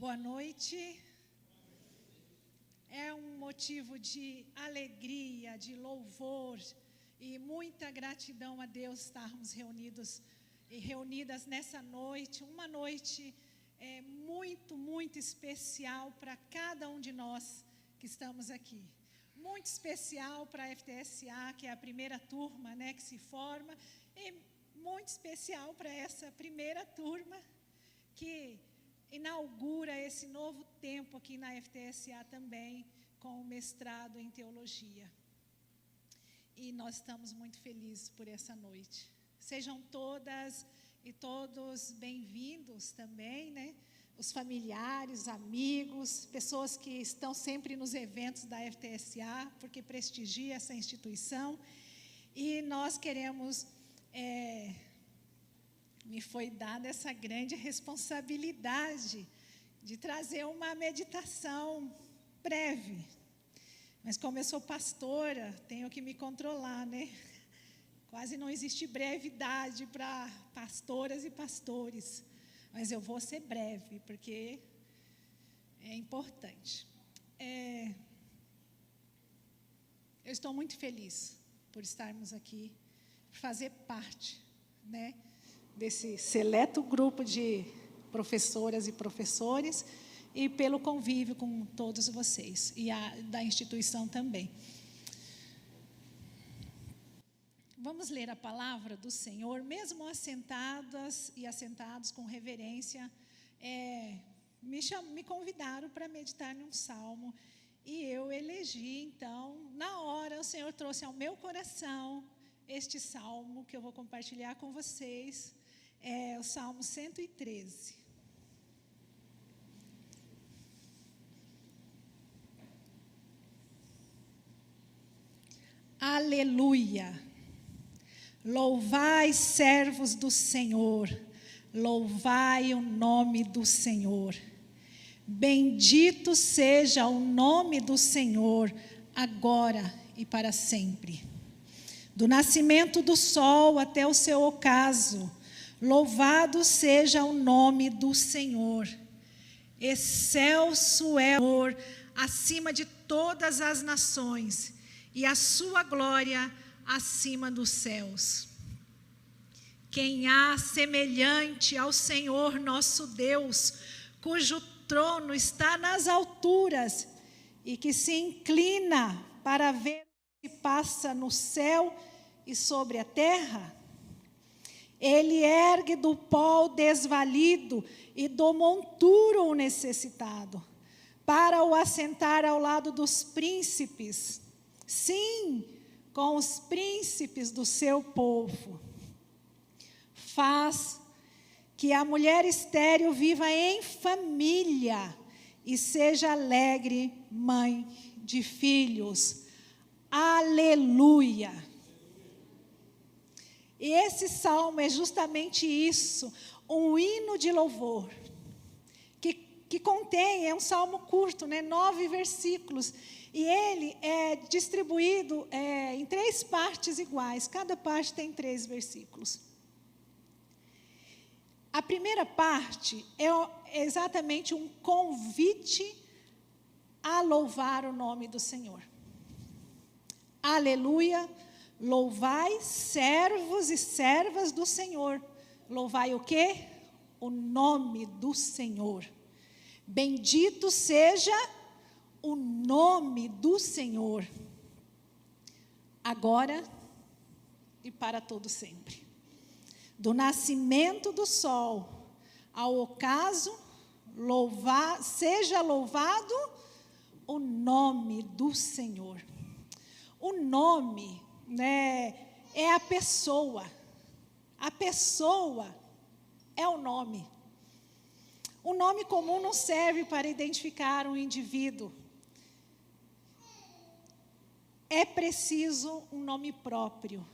Boa noite. É um motivo de alegria, de louvor e muita gratidão a Deus estarmos reunidos e reunidas nessa noite. Uma noite muito especial para cada um de nós que estamos aqui. Muito especial para a FTSA, que é a primeira turma, que se forma, e muito especial para essa primeira turma que inaugura esse novo tempo aqui na FTSA também, com o mestrado em teologia. E nós estamos muito felizes por essa noite. Sejam todas e todos bem-vindos também, Os familiares, amigos, pessoas que estão sempre nos eventos da FTSA, porque prestigia essa instituição. E nós queremos... me foi dada essa grande responsabilidade de trazer uma meditação breve. Mas como eu sou pastora, tenho que me controlar, Quase não existe brevidade para pastoras e pastores. Mas eu vou ser breve, porque é importante. Eu estou muito feliz por estarmos aqui, por fazer parte, desse seleto grupo de professoras e professores e pelo convívio com todos vocês e da instituição também. Vamos ler a palavra do Senhor, mesmo assentadas e assentados com reverência. Me convidaram para meditar num salmo e eu elegi, então, na hora o Senhor trouxe ao meu coração este salmo que eu vou compartilhar com vocês. É o Salmo 113. Aleluia! Louvai, servos do Senhor, louvai o nome do Senhor. Bendito seja o nome do Senhor, agora e para sempre. Do nascimento do sol até o seu ocaso, louvado seja o nome do Senhor. Excelso é o Senhor acima de todas as nações, e a sua glória acima dos céus. Quem há semelhante ao Senhor nosso Deus, cujo trono está nas alturas, e que se inclina para ver o que passa no céu e sobre a terra? Ele ergue do pó o desvalido e do monturo o necessitado, para o assentar ao lado dos príncipes, sim, com os príncipes do seu povo. Faz que a mulher estéril viva em família e seja alegre mãe de filhos. Aleluia! E esse salmo é justamente isso, um hino de louvor, que contém, é um salmo curto, 9 versículos, e ele é distribuído em 3 partes iguais, cada parte tem 3 versículos. A primeira parte é exatamente um convite a louvar o nome do Senhor. Aleluia! Louvai, servos e servas do Senhor. Louvai o quê? O nome do Senhor. Bendito seja o nome do Senhor, agora e para todo sempre. Do nascimento do sol ao ocaso, seja louvado o nome do Senhor. O nome, é a pessoa. A pessoa é o nome. O nome comum não serve para identificar um indivíduo. É preciso um nome próprio,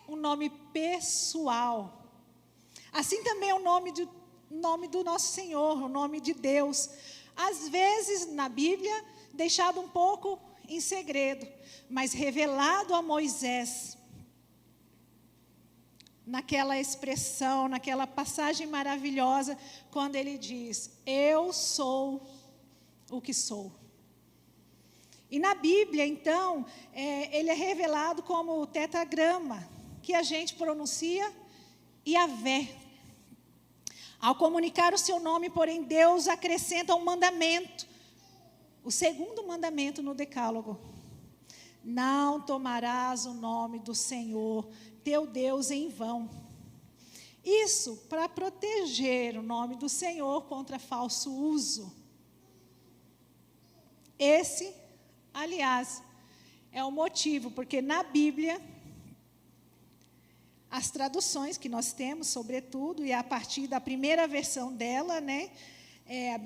um nome pessoal. Assim também é o nome do nosso Senhor, o nome de Deus. Às vezes, na Bíblia, deixado um pouco em segredo, mas revelado a Moisés. naquela expressão, naquela passagem maravilhosa, quando ele diz: eu sou o que sou. E na Bíblia, então, ele é revelado como o tetragrama, que a gente pronuncia Yahvé. Ao comunicar o seu nome, porém, Deus acrescenta um mandamento, o segundo mandamento no Decálogo: não tomarás o nome do Senhor, teu Deus, em vão. Isso para proteger o nome do Senhor contra falso uso. Esse, aliás, é o motivo, porque na Bíblia, as traduções que nós temos, sobretudo, e a partir da primeira versão dela,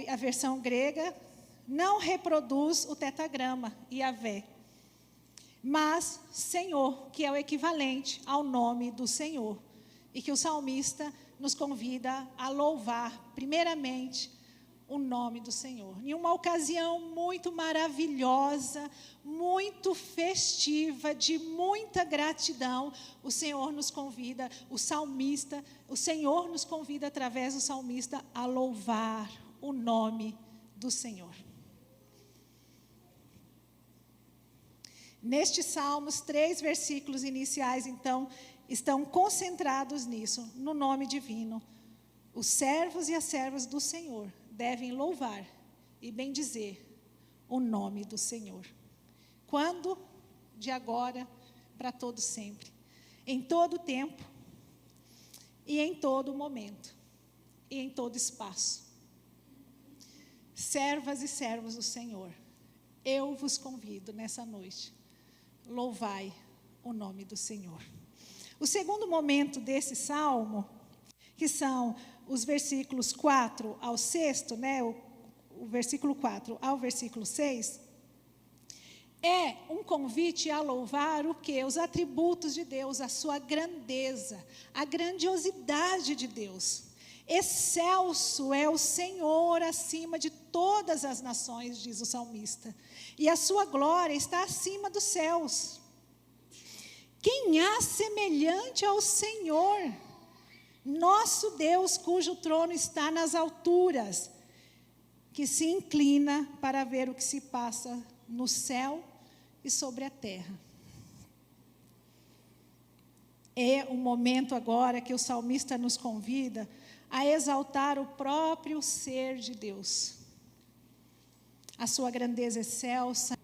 a versão grega, não reproduz o tetragrama, Yahvé, mas Senhor, que é o equivalente ao nome do Senhor, e que o salmista nos convida a louvar, primeiramente, o nome do Senhor. Em uma ocasião muito maravilhosa, muito festiva, de muita gratidão, o Senhor nos convida, o Senhor nos convida através do salmista a louvar o nome do Senhor. Nestes salmos, 3 versículos iniciais, então, estão concentrados nisso, no nome divino. Os servos e as servas do Senhor devem louvar e bendizer o nome do Senhor. Quando? De agora para todo sempre. Em todo tempo e em todo momento e em todo espaço. Servas e servos do Senhor, eu vos convido nessa noite, louvai o nome do Senhor. O segundo momento desse salmo, que são os versículos 4 ao 6, o versículo 4 ao versículo 6, é um convite a louvar o quê? Os atributos de Deus, a sua grandeza, a grandiosidade de Deus. Excelso é o Senhor acima de todas as nações, diz o salmista, e a sua glória está acima dos céus. Quem há semelhante ao Senhor, nosso Deus, cujo trono está nas alturas, que se inclina para ver o que se passa no céu e sobre a terra. É um momento agora que o salmista nos convida a exaltar o próprio ser de Deus, a sua grandeza excelsa.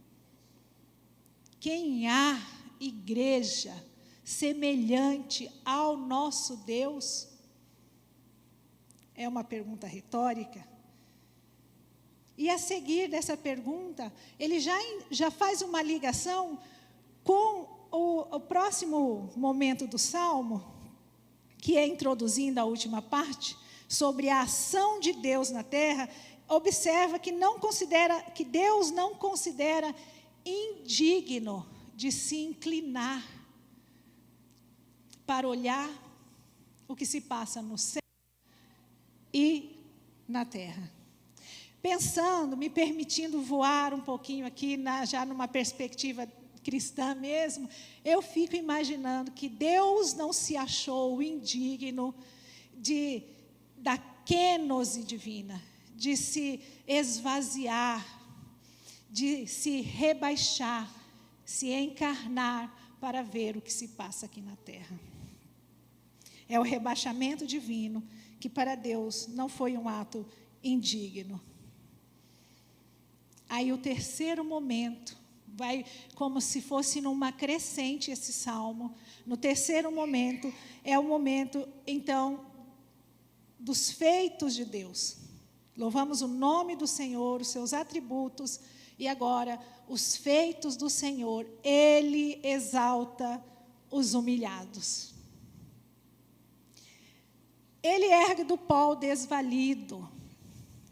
Quem há, igreja, semelhante ao nosso Deus? É uma pergunta retórica. E a seguir dessa pergunta, ele já faz uma ligação com o próximo momento do Salmo, que é introduzindo a última parte, sobre a ação de Deus na terra. Observa que Deus não considera indigno de se inclinar para olhar o que se passa no céu e na terra. Pensando, me permitindo voar um pouquinho aqui, já numa perspectiva cristã mesmo, eu fico imaginando que Deus não se achou indigno da kênose divina, de se esvaziar, de se rebaixar, se encarnar para ver o que se passa aqui na terra. É o rebaixamento divino, que para Deus não foi um ato indigno. Aí o terceiro momento, vai como se fosse numa crescente esse salmo. No terceiro momento, é o momento, então, dos feitos de Deus. Louvamos o nome do Senhor, os seus atributos, e agora, os feitos do Senhor. Ele exalta os humilhados. Ele ergue do pó o desvalido,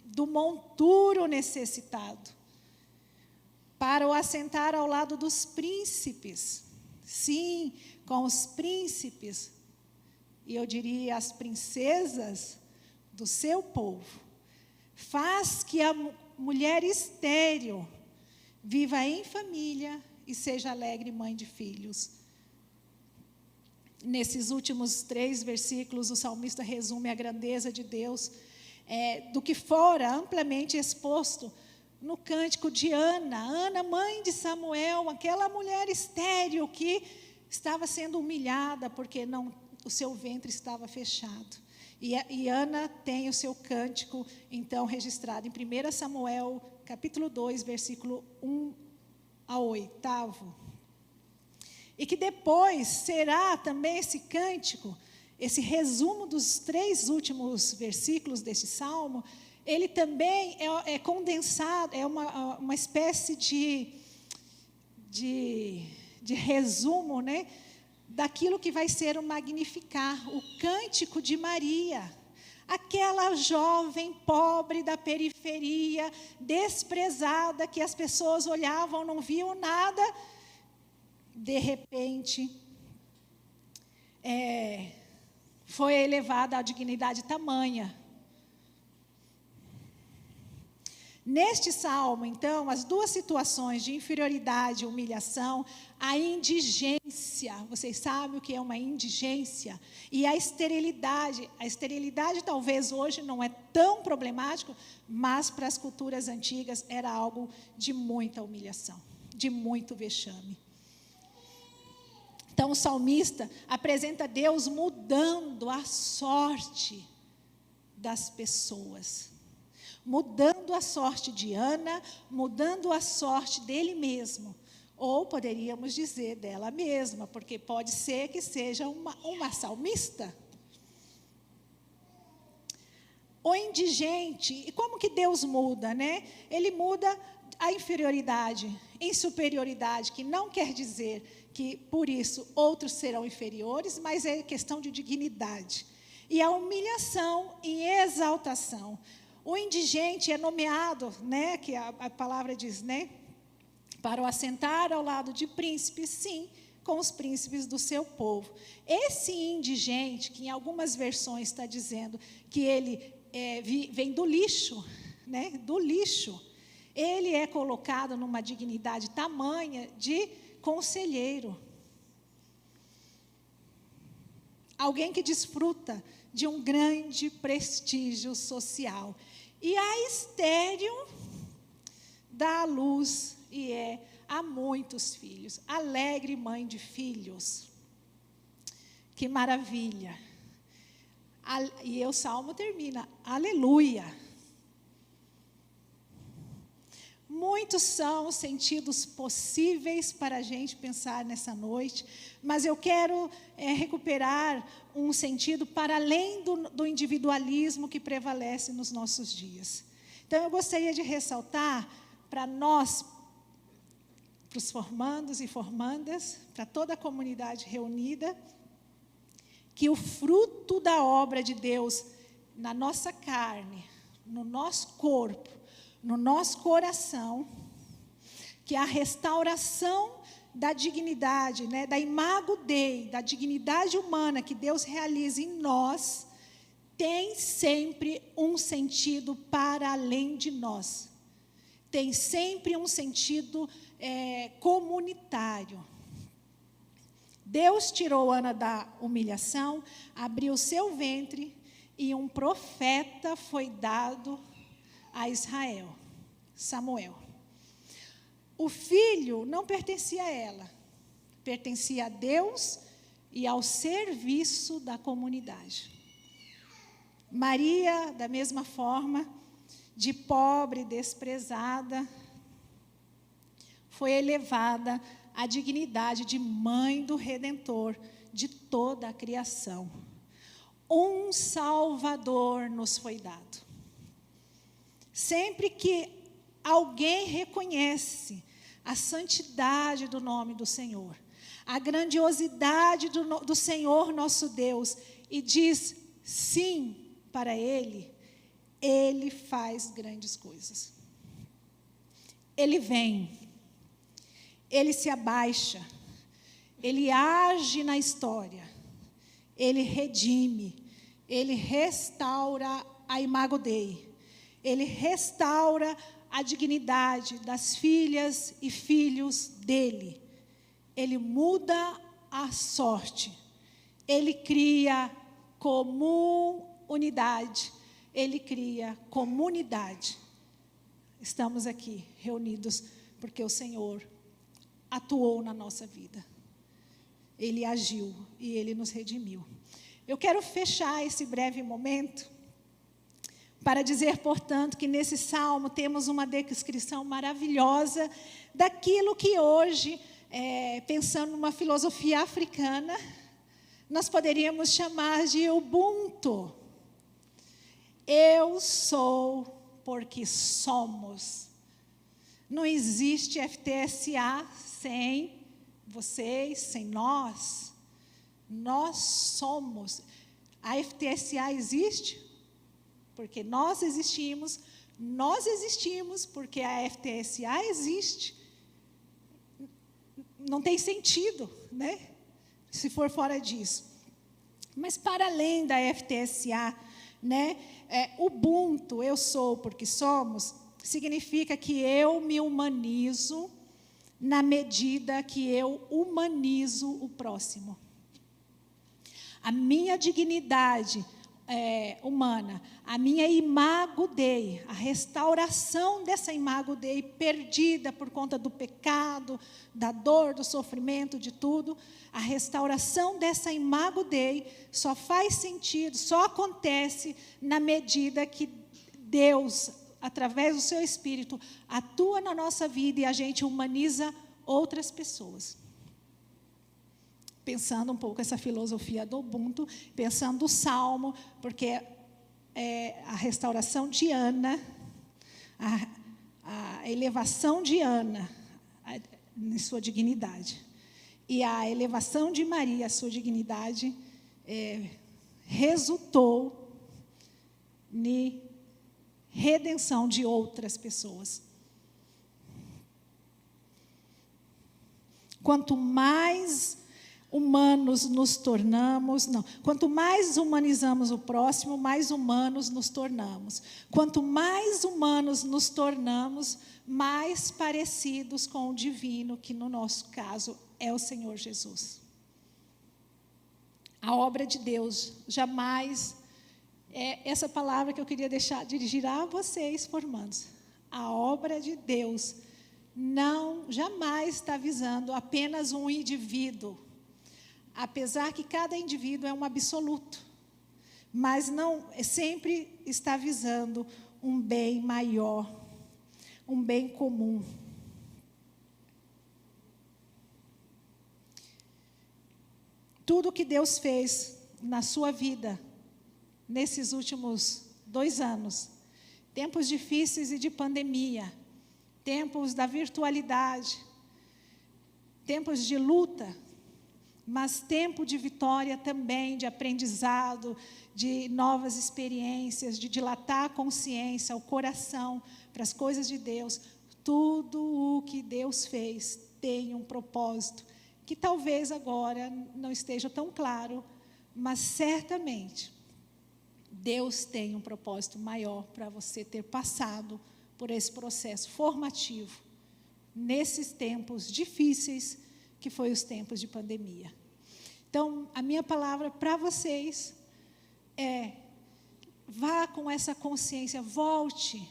do monturo necessitado, para o assentar ao lado dos príncipes. Sim, com os príncipes, e eu diria as princesas do seu povo. Faz que a mulher estéril viva em família e seja alegre mãe de filhos. Nesses últimos 3 versículos, o salmista resume a grandeza de Deus, do que fora amplamente exposto no cântico de Ana. Ana, mãe de Samuel, aquela mulher estéril que estava sendo humilhada porque o seu ventre estava fechado. E Ana tem o seu cântico, então, registrado em 1 Samuel, capítulo 2, versículo 1 ao 8. E que depois será também esse cântico, esse resumo dos 3 últimos versículos desse salmo, ele também é condensado, é uma espécie de resumo, né, daquilo que vai ser o Magnificar, o cântico de Maria, aquela jovem pobre da periferia, desprezada, que as pessoas olhavam, não viam nada, de repente, foi elevada à dignidade tamanha. Neste salmo, então, as 2 situações de inferioridade e humilhação, a indigência, vocês sabem o que é uma indigência, e a esterilidade. A esterilidade talvez hoje não é tão problemático, mas para as culturas antigas era algo de muita humilhação, de muito vexame. Então o salmista apresenta Deus mudando a sorte das pessoas. Mudando a sorte de Ana, mudando a sorte dele mesmo. Ou poderíamos dizer dela mesma, porque pode ser que seja uma salmista. O indigente, e como que Deus muda, né? Ele muda a inferioridade em superioridade, que não quer dizer que por isso outros serão inferiores, mas é questão de dignidade. E a humilhação em exaltação. O indigente é nomeado, né, que a palavra diz, né, para o assentar ao lado de príncipes, sim, com os príncipes do seu povo. Esse indigente, que em algumas versões está dizendo que ele vem do lixo, né, do lixo, ele é colocado numa dignidade tamanha de conselheiro. Alguém que desfruta de um grande prestígio social. E a estéril dá à luz e há muitos filhos. Alegre mãe de filhos. Que maravilha. E o salmo termina, aleluia. Muitos são os sentidos possíveis para a gente pensar nessa noite, mas eu quero recuperar um sentido para além do individualismo que prevalece nos nossos dias. Então, eu gostaria de ressaltar para nós, para os formandos e formandas, para toda a comunidade reunida, que o fruto da obra de Deus na nossa carne, no nosso corpo, no nosso coração, que a restauração da dignidade, né, da imago Dei, da dignidade humana que Deus realiza em nós, tem sempre um sentido para além de nós. Tem sempre um sentido comunitário. Deus tirou Ana da humilhação, abriu seu ventre e um profeta foi dado a Israel, Samuel. O filho não pertencia a ela, pertencia a Deus e ao serviço da comunidade. Maria, da mesma forma, de pobre, desprezada, foi elevada à dignidade de mãe do Redentor de toda a criação. Um Salvador nos foi dado. Sempre que alguém reconhece a santidade do nome do Senhor, a grandiosidade do Senhor nosso Deus, e diz sim para Ele, Ele faz grandes coisas. Ele vem, Ele se abaixa, Ele age na história, Ele redime, Ele restaura a imago Dei, Ele restaura a dignidade das filhas e filhos dEle. Ele muda a sorte Ele cria comunidade. Ele cria comunidade. Estamos aqui reunidos porque o Senhor atuou na nossa vida. Ele agiu e Ele nos redimiu. Eu quero fechar esse breve momento para dizer, portanto, que nesse salmo temos uma descrição maravilhosa daquilo que hoje, pensando numa filosofia africana, nós poderíamos chamar de Ubuntu. Eu sou porque somos. Não existe FTSA sem vocês, sem nós. Nós somos. A FTSA existe porque nós existimos porque a FTSA existe. Não tem sentido, né? Se for fora disso. Mas para além da FTSA, né? Ubuntu, eu sou porque somos, significa que eu me humanizo na medida que eu humanizo o próximo. A minha dignidade humana, a minha imago Dei, a restauração dessa imago Dei perdida por conta do pecado, da dor, do sofrimento, de tudo, a restauração dessa imago Dei só faz sentido, só acontece na medida que Deus, através do seu Espírito, atua na nossa vida e a gente humaniza outras pessoas. Pensando um pouco essa filosofia do Ubuntu, pensando o Salmo, porque a restauração de Ana, a elevação de Ana em sua dignidade, e a elevação de Maria, a sua dignidade, resultou na redenção de outras pessoas. Quanto mais humanos nos tornamos, quanto mais humanizamos o próximo, mais humanos nos tornamos. Quanto mais humanos nos tornamos, mais parecidos com o divino, que no nosso caso é o Senhor Jesus. A obra de Deus jamais essa palavra que eu queria dirigir a vocês, formandos. A obra de Deus jamais está visando apenas um indivíduo. Apesar que cada indivíduo é um absoluto, mas não sempre está visando um bem maior, um bem comum. Tudo que Deus fez na sua vida, nesses últimos 2 anos, tempos difíceis e de pandemia, tempos da virtualidade, tempos de luta, mas tempo de vitória também, de aprendizado, de novas experiências, de dilatar a consciência, o coração para as coisas de Deus. Tudo o que Deus fez tem um propósito, que talvez agora não esteja tão claro, mas certamente Deus tem um propósito maior para você ter passado por esse processo formativo, nesses tempos difíceis, que foi os tempos de pandemia. Então, a minha palavra para vocês vá com essa consciência, volte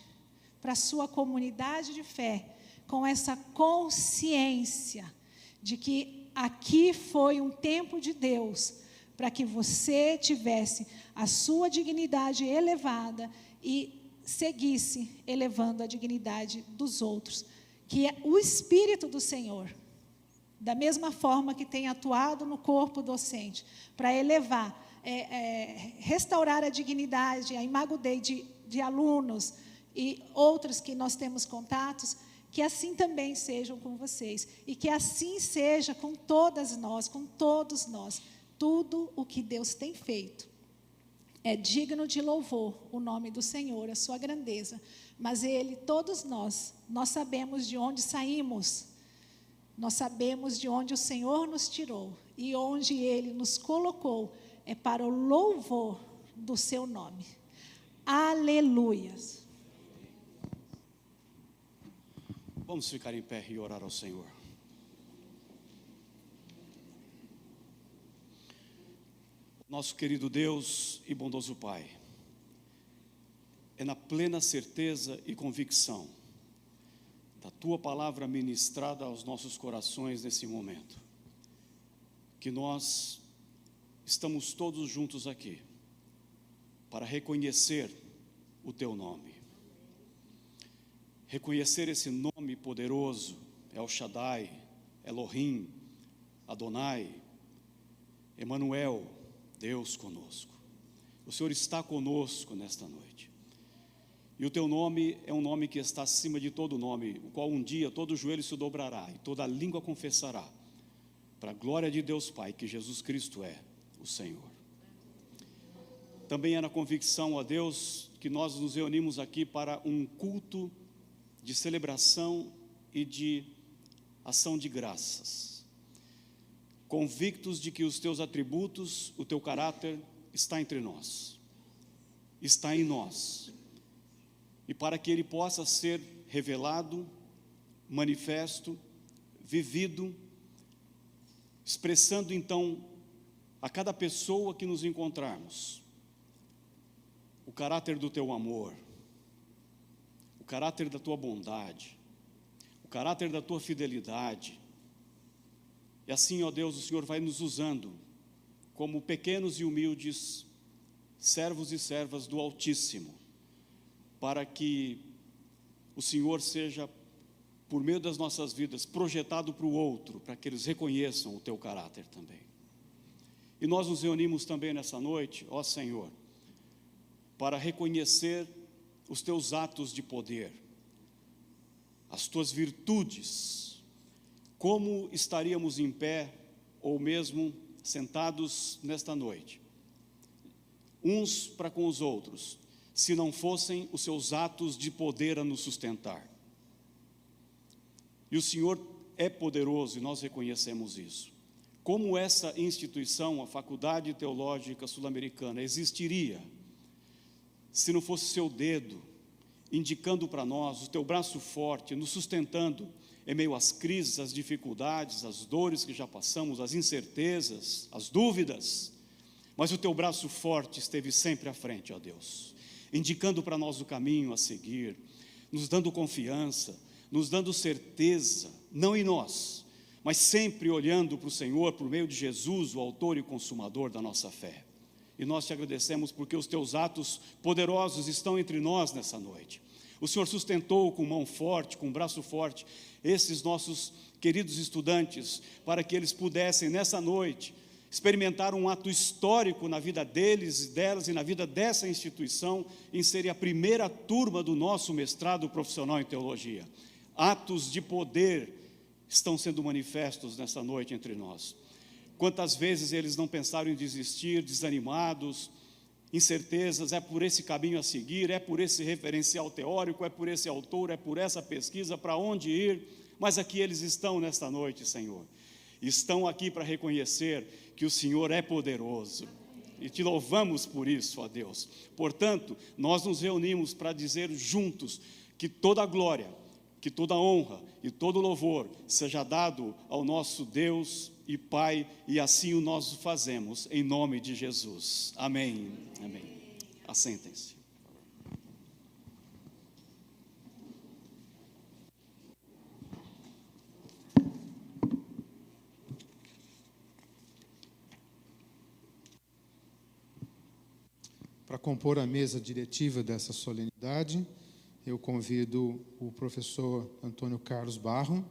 para a sua comunidade de fé, com essa consciência de que aqui foi um tempo de Deus, para que você tivesse a sua dignidade elevada e seguisse elevando a dignidade dos outros, que é o Espírito do Senhor, da mesma forma que tem atuado no corpo docente, para elevar, restaurar a dignidade, a imago Dei de alunos e outros que nós temos contatos, que assim também sejam com vocês, e que assim seja com todas nós, com todos nós. Tudo o que Deus tem feito é digno de louvor, o nome do Senhor, a sua grandeza, mas Ele, todos nós sabemos de onde saímos, nós sabemos de onde o Senhor nos tirou, e onde Ele nos colocou, é para o louvor do seu nome. Aleluias. Vamos ficar em pé e orar ao Senhor. Nosso querido Deus e bondoso Pai, é na plena certeza e convicção da Tua palavra ministrada aos nossos corações nesse momento, que nós estamos todos juntos aqui para reconhecer o Teu nome. Reconhecer esse nome poderoso, El Shaddai, Elohim, Adonai, Emanuel, Deus conosco. O Senhor está conosco nesta noite. E o Teu nome é um nome que está acima de todo nome, o qual um dia todo joelho se dobrará e toda língua confessará, para a glória de Deus Pai, que Jesus Cristo é o Senhor. Também é na convicção, ó Deus, que nós nos reunimos aqui para um culto de celebração e de ação de graças, convictos de que os Teus atributos, o Teu caráter está entre nós, está em nós, e para que Ele possa ser revelado, manifesto, vivido, expressando então a cada pessoa que nos encontrarmos o caráter do Teu amor, o caráter da Tua bondade, o caráter da Tua fidelidade. E assim, ó Deus, o Senhor vai nos usando como pequenos e humildes servos e servas do Altíssimo, para que o Senhor seja, por meio das nossas vidas, projetado para o outro, para que eles reconheçam o Teu caráter também. E nós nos reunimos também nessa noite, ó Senhor, para reconhecer os Teus atos de poder, as Tuas virtudes. Como estaríamos em pé, ou mesmo sentados nesta noite, uns para com os outros, se não fossem os Seus atos de poder a nos sustentar? E o Senhor é poderoso e nós reconhecemos isso. Como essa instituição, a Faculdade Teológica Sul-Americana, existiria se não fosse o Seu dedo indicando para nós, o Teu braço forte, nos sustentando em meio às crises, às dificuldades, às dores que já passamos, às incertezas, às dúvidas, mas o Teu braço forte esteve sempre à frente, ó Deus, indicando para nós o caminho a seguir, nos dando confiança, nos dando certeza, não em nós, mas sempre olhando para o Senhor, por meio de Jesus, o autor e consumador da nossa fé. E nós Te agradecemos porque os Teus atos poderosos estão entre nós nessa noite. O Senhor sustentou com mão forte, com braço forte, esses nossos queridos estudantes, para que eles pudessem nessa noite experimentar um ato histórico na vida deles e delas e na vida dessa instituição, em serem a primeira turma do nosso mestrado profissional em teologia. Atos de poder estão sendo manifestos nessa noite entre nós. Quantas vezes eles não pensaram em desistir, desanimados, incertezas, é por esse caminho a seguir, é por esse referencial teórico, é por esse autor, é por essa pesquisa, para onde ir? Mas aqui eles estão nesta noite, Senhor. Estão aqui para reconhecer que o Senhor é poderoso. E Te louvamos por isso, ó Deus. Portanto, nós nos reunimos para dizer juntos que toda a glória, que toda a honra e todo o louvor seja dado ao nosso Deus e Pai, e assim o nós fazemos, em nome de Jesus. Amém. Amém. Assentem-se. Para compor a mesa diretiva dessa solenidade, eu convido o professor Antônio Carlos Barro,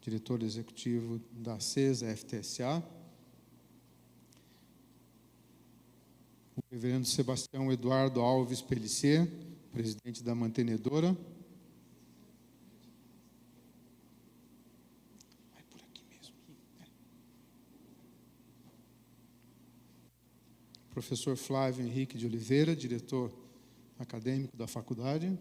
diretor executivo da CESA FTSA, o reverendo Sebastião Eduardo Alves Pellicer, presidente da mantenedora, vai por aqui mesmo, professor Flávio Henrique de Oliveira, diretor acadêmico da faculdade,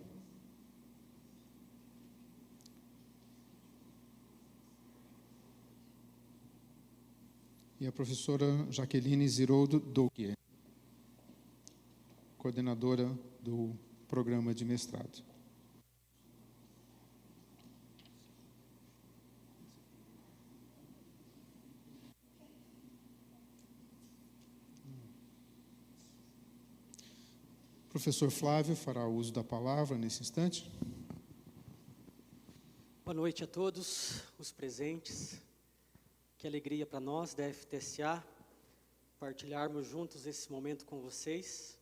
e a professora Jaqueline Ziroldo Douquier, coordenadora do programa de mestrado. professor Flávio fará uso da palavra nesse instante. Boa noite a todos os presentes. Que alegria para nós da FTSA partilharmos juntos esse momento com vocês,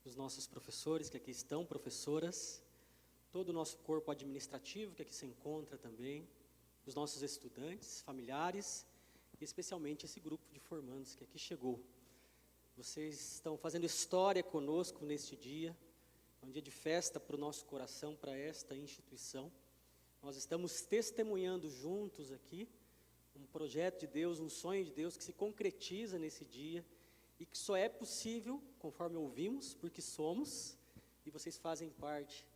os nossos professores que aqui estão, professoras, todo o nosso corpo administrativo que aqui se encontra também, os nossos estudantes, familiares, e especialmente esse grupo de formandos que aqui chegou. Vocês estão fazendo história conosco neste dia, é um dia de festa para o nosso coração, para esta instituição. Nós estamos testemunhando juntos aqui um projeto de Deus, um sonho de Deus que se concretiza nesse dia e que só é possível, conforme ouvimos, porque somos, e vocês fazem parte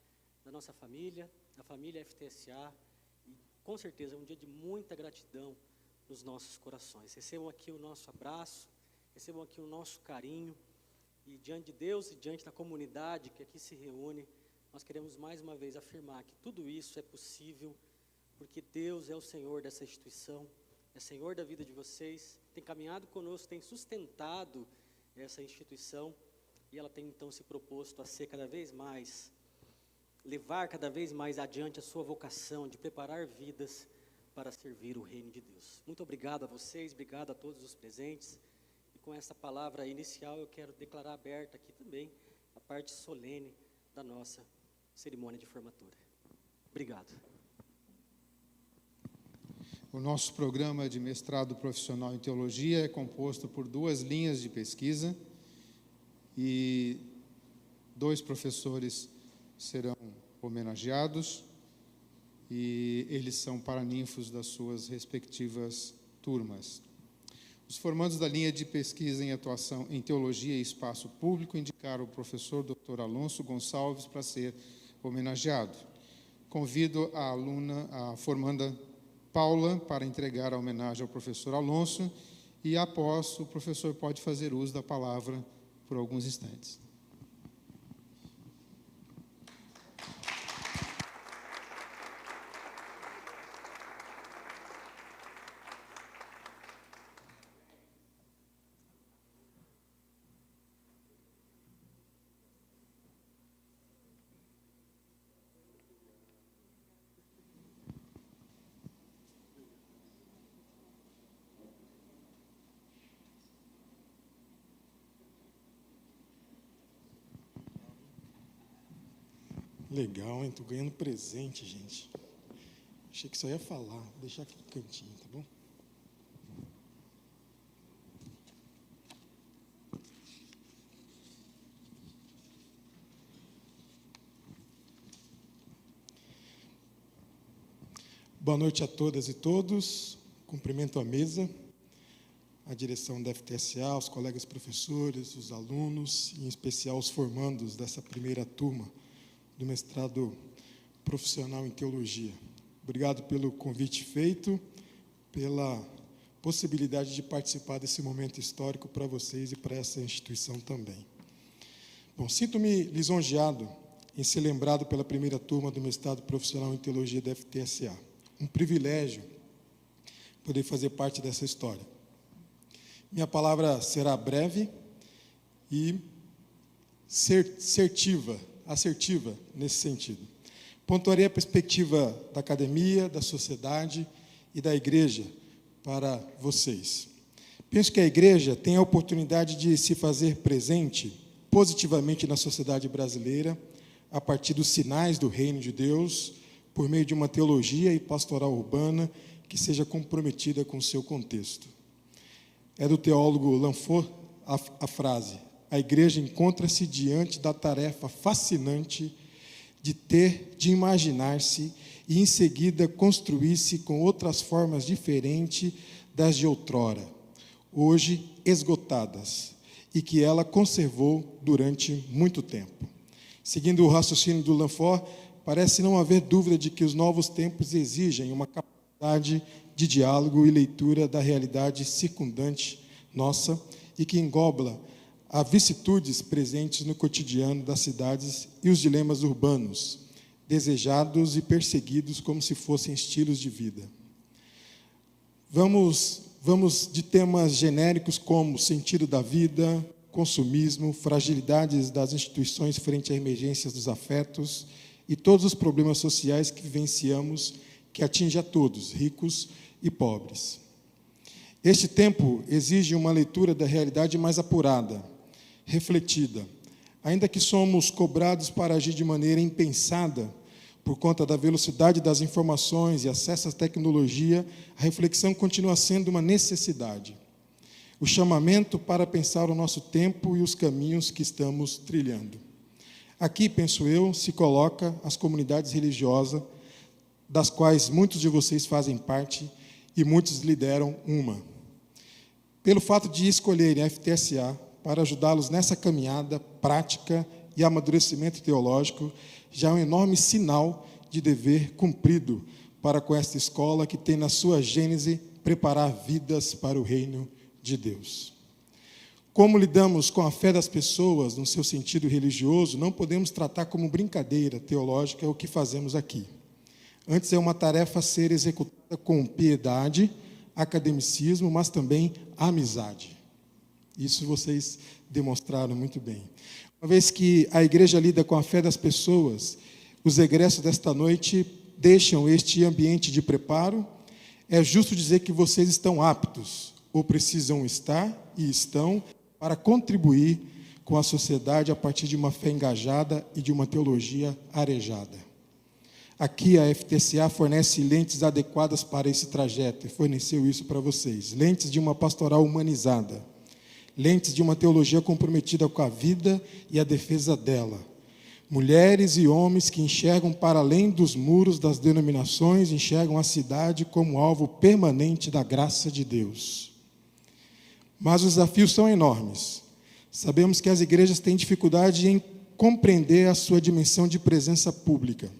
da nossa família, da família FTSA, e com certeza é um dia de muita gratidão nos nossos corações. Recebam aqui o nosso abraço, recebam aqui o nosso carinho, e diante de Deus e diante da comunidade que aqui se reúne, nós queremos mais uma vez afirmar que tudo isso é possível, porque Deus é o Senhor dessa instituição, é Senhor da vida de vocês, tem caminhado conosco, tem sustentado essa instituição, e ela tem então se proposto a ser cada vez mais, levar cada vez mais adiante a sua vocação de preparar vidas para servir o reino de Deus. Muito obrigado a vocês, obrigado a todos os presentes. E com essa palavra inicial eu quero declarar aberta aqui também a parte solene da nossa cerimônia de formatura. Obrigado. O nosso programa de mestrado profissional em teologia é composto por 2 linhas de pesquisa e 2 professores serão homenageados e eles são paraninfos das suas respectivas turmas. Os formandos da linha de pesquisa em atuação em teologia e espaço público indicaram o professor Dr. Alonso Gonçalves para ser homenageado. Convido a aluna, a formanda Paula, para entregar a homenagem ao professor Alonso e, após, o professor pode fazer uso da palavra por alguns instantes. Legal, hein? Tô ganhando presente, gente. Achei que só ia falar. Vou deixar aqui no cantinho, tá bom? Boa noite a todas e todos. Cumprimento a mesa, a direção da FTSA, os colegas professores, os alunos, e em especial os formandos dessa primeira turma do mestrado profissional em teologia. Obrigado pelo convite feito, pela possibilidade de participar desse momento histórico para vocês e para essa instituição também. Bom, sinto-me lisonjeado em ser lembrado pela primeira turma do mestrado profissional em teologia da FTSA. Um privilégio poder fazer parte dessa história. Minha palavra será breve e assertiva nesse sentido. Pontuarei a perspectiva da academia, da sociedade e da igreja para vocês. Penso que a igreja tem a oportunidade de se fazer presente positivamente na sociedade brasileira a partir dos sinais do reino de Deus, por meio de uma teologia e pastoral urbana que seja comprometida com o seu contexto. É do teólogo Lanfort a frase: a igreja encontra-se diante da tarefa fascinante de imaginar-se e, em seguida, construir-se com outras formas diferentes das de outrora, hoje esgotadas, e que ela conservou durante muito tempo. Seguindo o raciocínio do Lanfort, parece não haver dúvida de que os novos tempos exigem uma capacidade de diálogo e leitura da realidade circundante nossa e que engloba as vicissitudes presentes no cotidiano das cidades e os dilemas urbanos, desejados e perseguidos como se fossem estilos de vida. Vamos de temas genéricos como sentido da vida, consumismo, fragilidades das instituições frente a emergências dos afetos e todos os problemas sociais que vivenciamos, que atinge a todos, ricos e pobres. Este tempo exige uma leitura da realidade mais apurada, refletida. Ainda que somos cobrados para agir de maneira impensada, por conta da velocidade das informações e acesso à tecnologia, a reflexão continua sendo uma necessidade. O chamamento para pensar o nosso tempo e os caminhos que estamos trilhando. Aqui, penso eu, se coloca as comunidades religiosas, das quais muitos de vocês fazem parte e muitos lideram uma. Pelo fato de escolherem a FTSA para ajudá-los nessa caminhada prática e amadurecimento teológico, já é um enorme sinal de dever cumprido para com esta escola que tem na sua gênese preparar vidas para o reino de Deus. Como lidamos com a fé das pessoas no seu sentido religioso, não podemos tratar como brincadeira teológica o que fazemos aqui. Antes é uma tarefa a ser executada com piedade, academicismo, mas também amizade. Isso vocês demonstraram muito bem. Uma vez que a igreja lida com a fé das pessoas, os egressos desta noite deixam este ambiente de preparo. É justo dizer que vocês estão aptos, ou precisam estar, e estão, para contribuir com a sociedade a partir de uma fé engajada e de uma teologia arejada. Aqui a FTCA fornece lentes adequadas para esse trajeto, e forneceu isso para vocês. Lentes de uma pastoral humanizada, lentes de uma teologia comprometida com a vida e a defesa dela. Mulheres e homens que enxergam para além dos muros das denominações, enxergam a cidade como alvo permanente da graça de Deus. Mas os desafios são enormes. Sabemos que as igrejas têm dificuldade em compreender a sua dimensão de presença pública.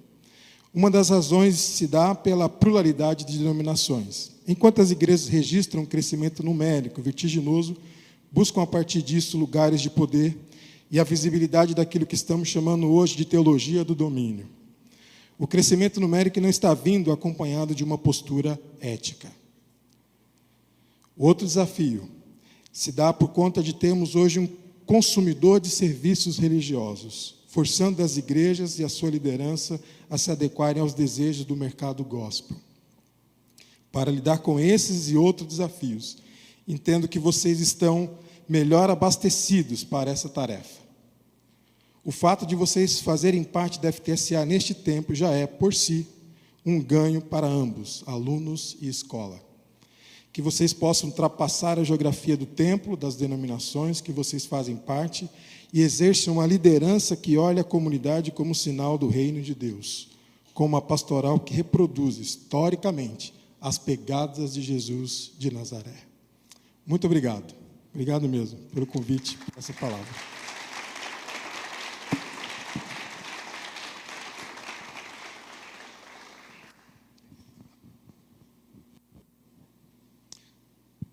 Uma das razões se dá pela pluralidade de denominações. Enquanto as igrejas registram um crescimento numérico vertiginoso, buscam a partir disso lugares de poder e a visibilidade daquilo que estamos chamando hoje de teologia do domínio. O crescimento numérico não está vindo acompanhado de uma postura ética. Outro desafio se dá por conta de termos hoje um consumidor de serviços religiosos, forçando as igrejas e a sua liderança a se adequarem aos desejos do mercado gospel. Para lidar com esses e outros desafios, entendo que vocês estão melhor abastecidos para essa tarefa. O fato de vocês fazerem parte da FTSA neste tempo já é, por si, um ganho para ambos, alunos e escola. Que vocês possam ultrapassar a geografia do templo, das denominações que vocês fazem parte, e exerçam uma liderança que olha a comunidade como sinal do reino de Deus, como uma pastoral que reproduz historicamente as pegadas de Jesus de Nazaré. Muito obrigado. Obrigado mesmo pelo convite, por essa palavra.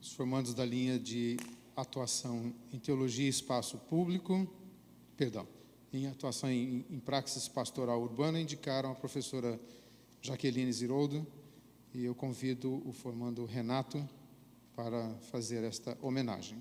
Os formandos da linha de atuação em teologia e espaço público, em atuação em praxis pastoral urbana, indicaram a professora Jaqueline Ziroldo, e eu convido o formando Renato para fazer esta homenagem.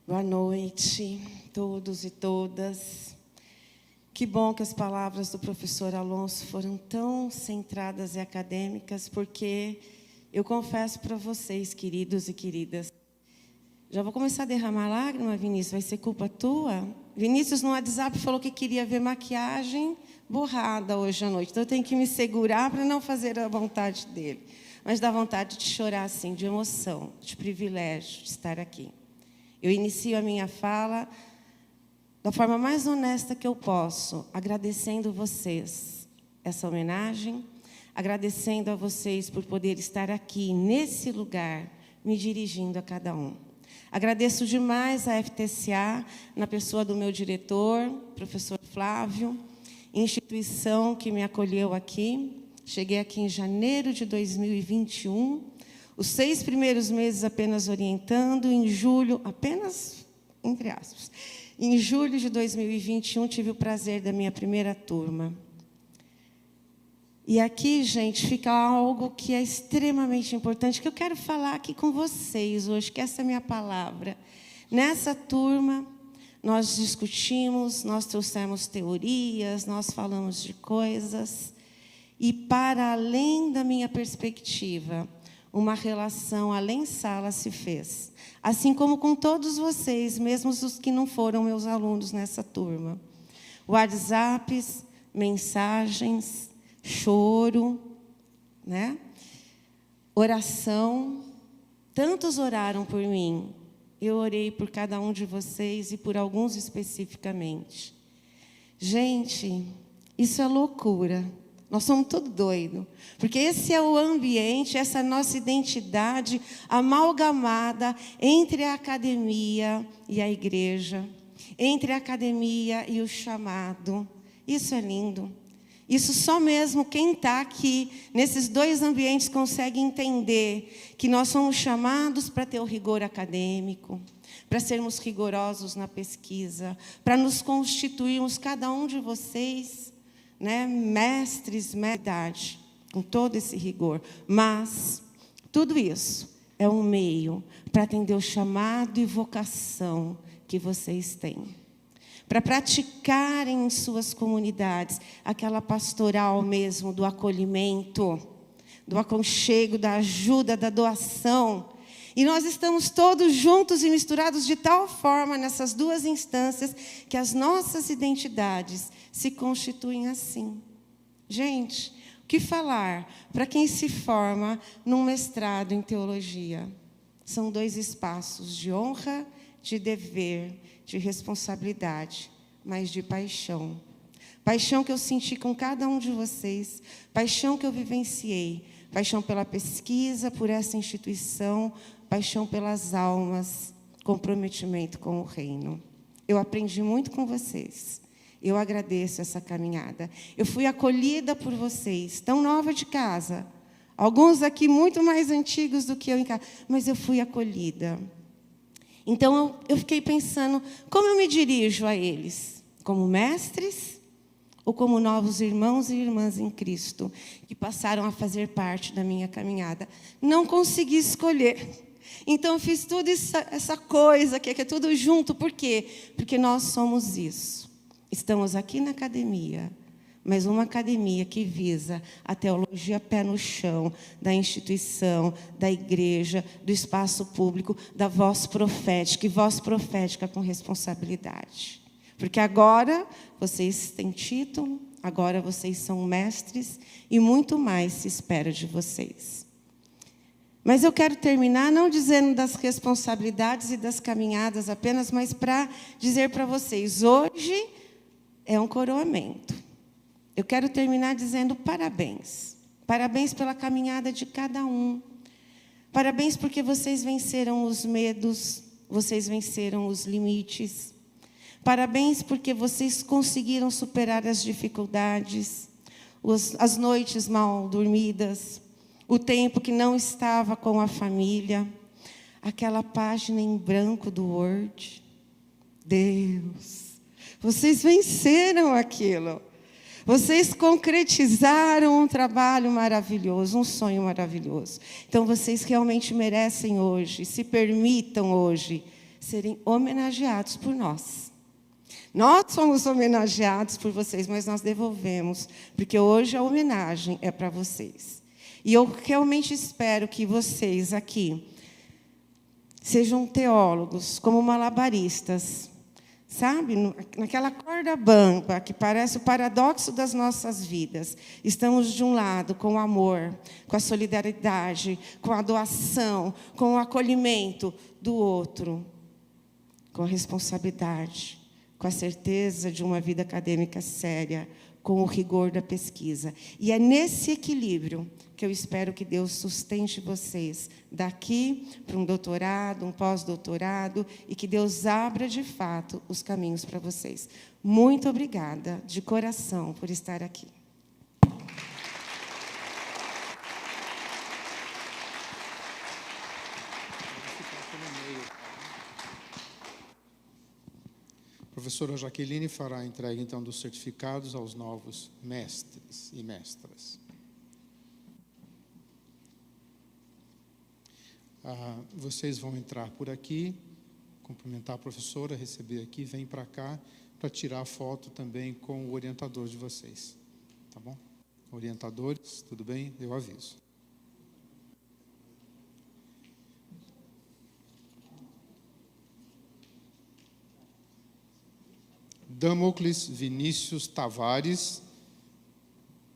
Boa noite, todos e todas. Que bom que as palavras do professor Alonso foram tão centradas e acadêmicas, porque eu confesso para vocês, queridos e queridas, já vou começar a derramar lágrima, Vinícius, vai ser culpa tua? Vinícius no WhatsApp falou que queria ver maquiagem borrada hoje à noite, então eu tenho que me segurar para não fazer a vontade dele. Mas dá vontade de chorar, assim, de emoção, de privilégio de estar aqui. Eu inicio a minha fala da forma mais honesta que eu posso, agradecendo vocês essa homenagem, agradecendo a vocês por poder estar aqui, nesse lugar, me dirigindo a cada um. Agradeço demais a FTCA, na pessoa do meu diretor, professor Flávio, instituição que me acolheu aqui. Cheguei aqui em janeiro de 2021, os 6 primeiros meses apenas orientando, em julho, apenas, entre aspas, em julho de 2021, tive o prazer da minha primeira turma. E aqui, gente, fica algo que é extremamente importante, que eu quero falar aqui com vocês hoje, que essa é a minha palavra. Nessa turma, nós discutimos, nós trouxemos teorias, nós falamos de coisas, e para além da minha perspectiva, uma relação além sala se fez. Assim como com todos vocês, mesmo os que não foram meus alunos nessa turma. WhatsApps, mensagens, choro, né? Oração. Tantos oraram por mim. Eu orei por cada um de vocês e por alguns especificamente. Gente, isso é loucura. Nós somos tudo doido, porque esse é o ambiente, essa nossa identidade amalgamada entre a academia e a igreja, entre a academia e o chamado. Isso é lindo. Isso só mesmo quem está aqui, nesses 2 ambientes, consegue entender que nós somos chamados para ter o rigor acadêmico, para sermos rigorosos na pesquisa, para nos constituirmos, cada um de vocês, né, mestres, idade, com todo esse rigor. Mas tudo isso é um meio para atender o chamado e vocação que vocês têm. Para praticarem em suas comunidades aquela pastoral mesmo do acolhimento, do aconchego, da ajuda, da doação. E nós estamos todos juntos e misturados de tal forma nessas 2 instâncias que as nossas identidades se constituem assim. Gente, o que falar para quem se forma num mestrado em teologia? São 2 espaços de honra, de dever, de responsabilidade, mas de paixão. Paixão que eu senti com cada um de vocês, paixão que eu vivenciei, paixão pela pesquisa, por essa instituição, paixão pelas almas, comprometimento com o reino. Eu aprendi muito com vocês. Eu agradeço essa caminhada. Eu fui acolhida por vocês, tão nova de casa. Alguns aqui muito mais antigos do que eu em casa, mas eu fui acolhida. Então, eu fiquei pensando, como eu me dirijo a eles? Como mestres ou como novos irmãos e irmãs em Cristo, que passaram a fazer parte da minha caminhada? Não consegui escolher. Então, eu fiz tudo essa coisa que é tudo junto. Por quê? Porque nós somos isso. Estamos aqui na academia, mas uma academia que visa a teologia pé no chão, da instituição, da igreja, do espaço público, da voz profética, e voz profética com responsabilidade. Porque agora vocês têm título, agora vocês são mestres, e muito mais se espera de vocês. Mas eu quero terminar não dizendo das responsabilidades e das caminhadas apenas, mas para dizer para vocês, hoje é um coroamento. Eu quero terminar dizendo parabéns. Parabéns pela caminhada de cada um. Parabéns porque vocês venceram os medos, vocês venceram os limites. Parabéns porque vocês conseguiram superar as dificuldades, as noites mal dormidas, o tempo que não estava com a família, aquela página em branco do Word. Deus, vocês venceram aquilo. Vocês concretizaram um trabalho maravilhoso, um sonho maravilhoso. Então, vocês realmente merecem hoje, se permitam hoje, serem homenageados por nós. Nós somos homenageados por vocês, mas nós devolvemos, porque hoje a homenagem é para vocês. E eu realmente espero que vocês aqui sejam teólogos, como malabaristas, sabe? Naquela corda bamba, que parece o paradoxo das nossas vidas. Estamos, de um lado, com o amor, com a solidariedade, com a doação, com o acolhimento, do outro, com a responsabilidade, com a certeza de uma vida acadêmica séria, com o rigor da pesquisa. E é nesse equilíbrio que eu espero que Deus sustente vocês daqui para um doutorado, um pós-doutorado, e que Deus abra, de fato, os caminhos para vocês. Muito obrigada, de coração, por estar aqui. A professora Jaqueline fará a entrega, então, dos certificados aos novos mestres e mestras. Vocês vão entrar por aqui, cumprimentar a professora, receber aqui, vem para cá, para tirar foto também com o orientador de vocês. Tá bom? Orientadores, tudo bem? Eu aviso. Damocles Vinícius Tavares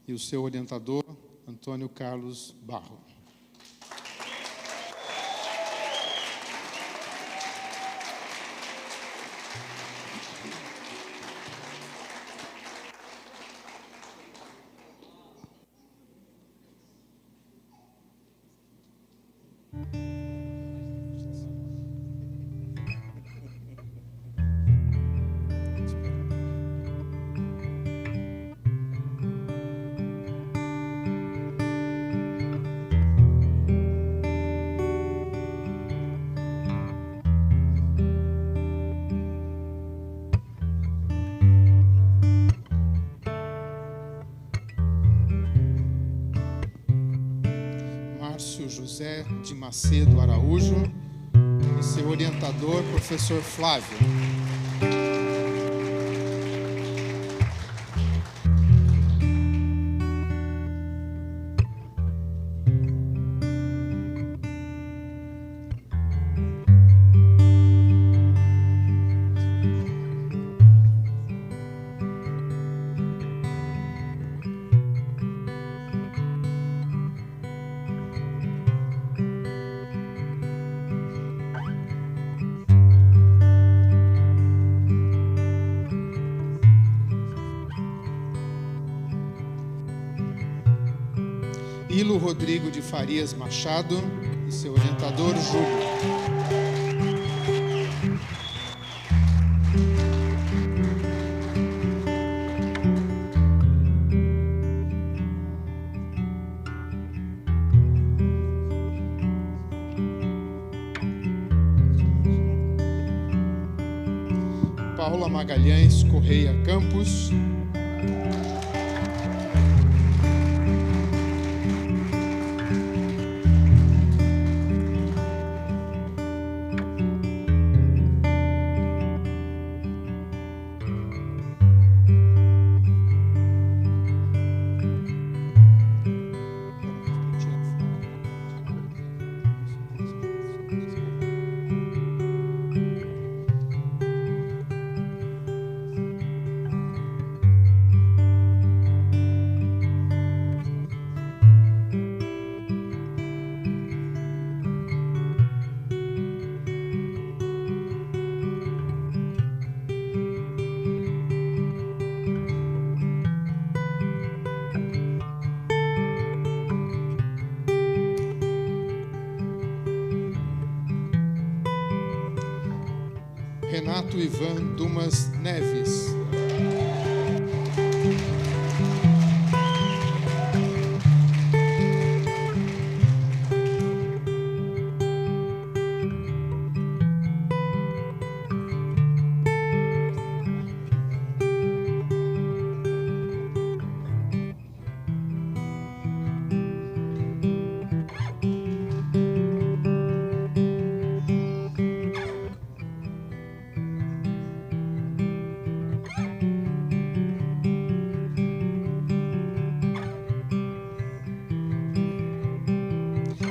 e o seu orientador, Antônio Carlos Barro. José de Macedo Araújo e seu orientador, professor Flávio. Ilo Rodrigo de Farias Machado e seu orientador, Júlio. Paula Magalhães Correia Campos. Renato Ivan Dumas Neves.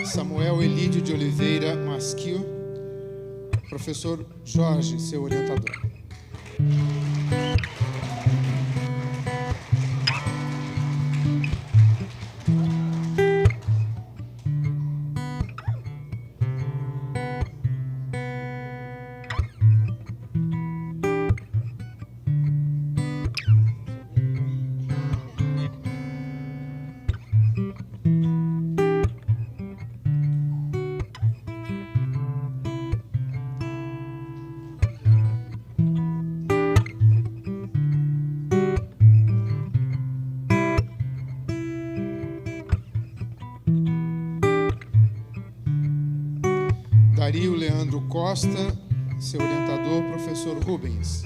Samuel Elídio de Oliveira Masquio, professor Jorge, seu orientador. Dario Leandro Costa, seu orientador, professor Rubens.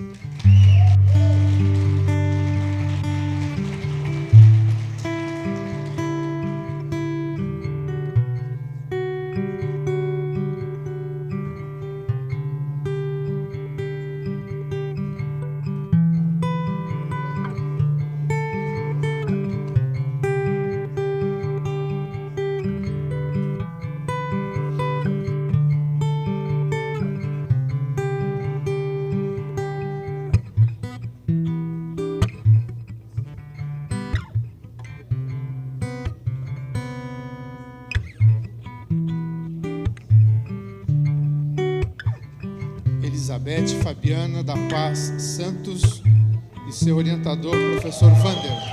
Elizabeth Fabiana da Paz Santos e seu orientador, professor Vander.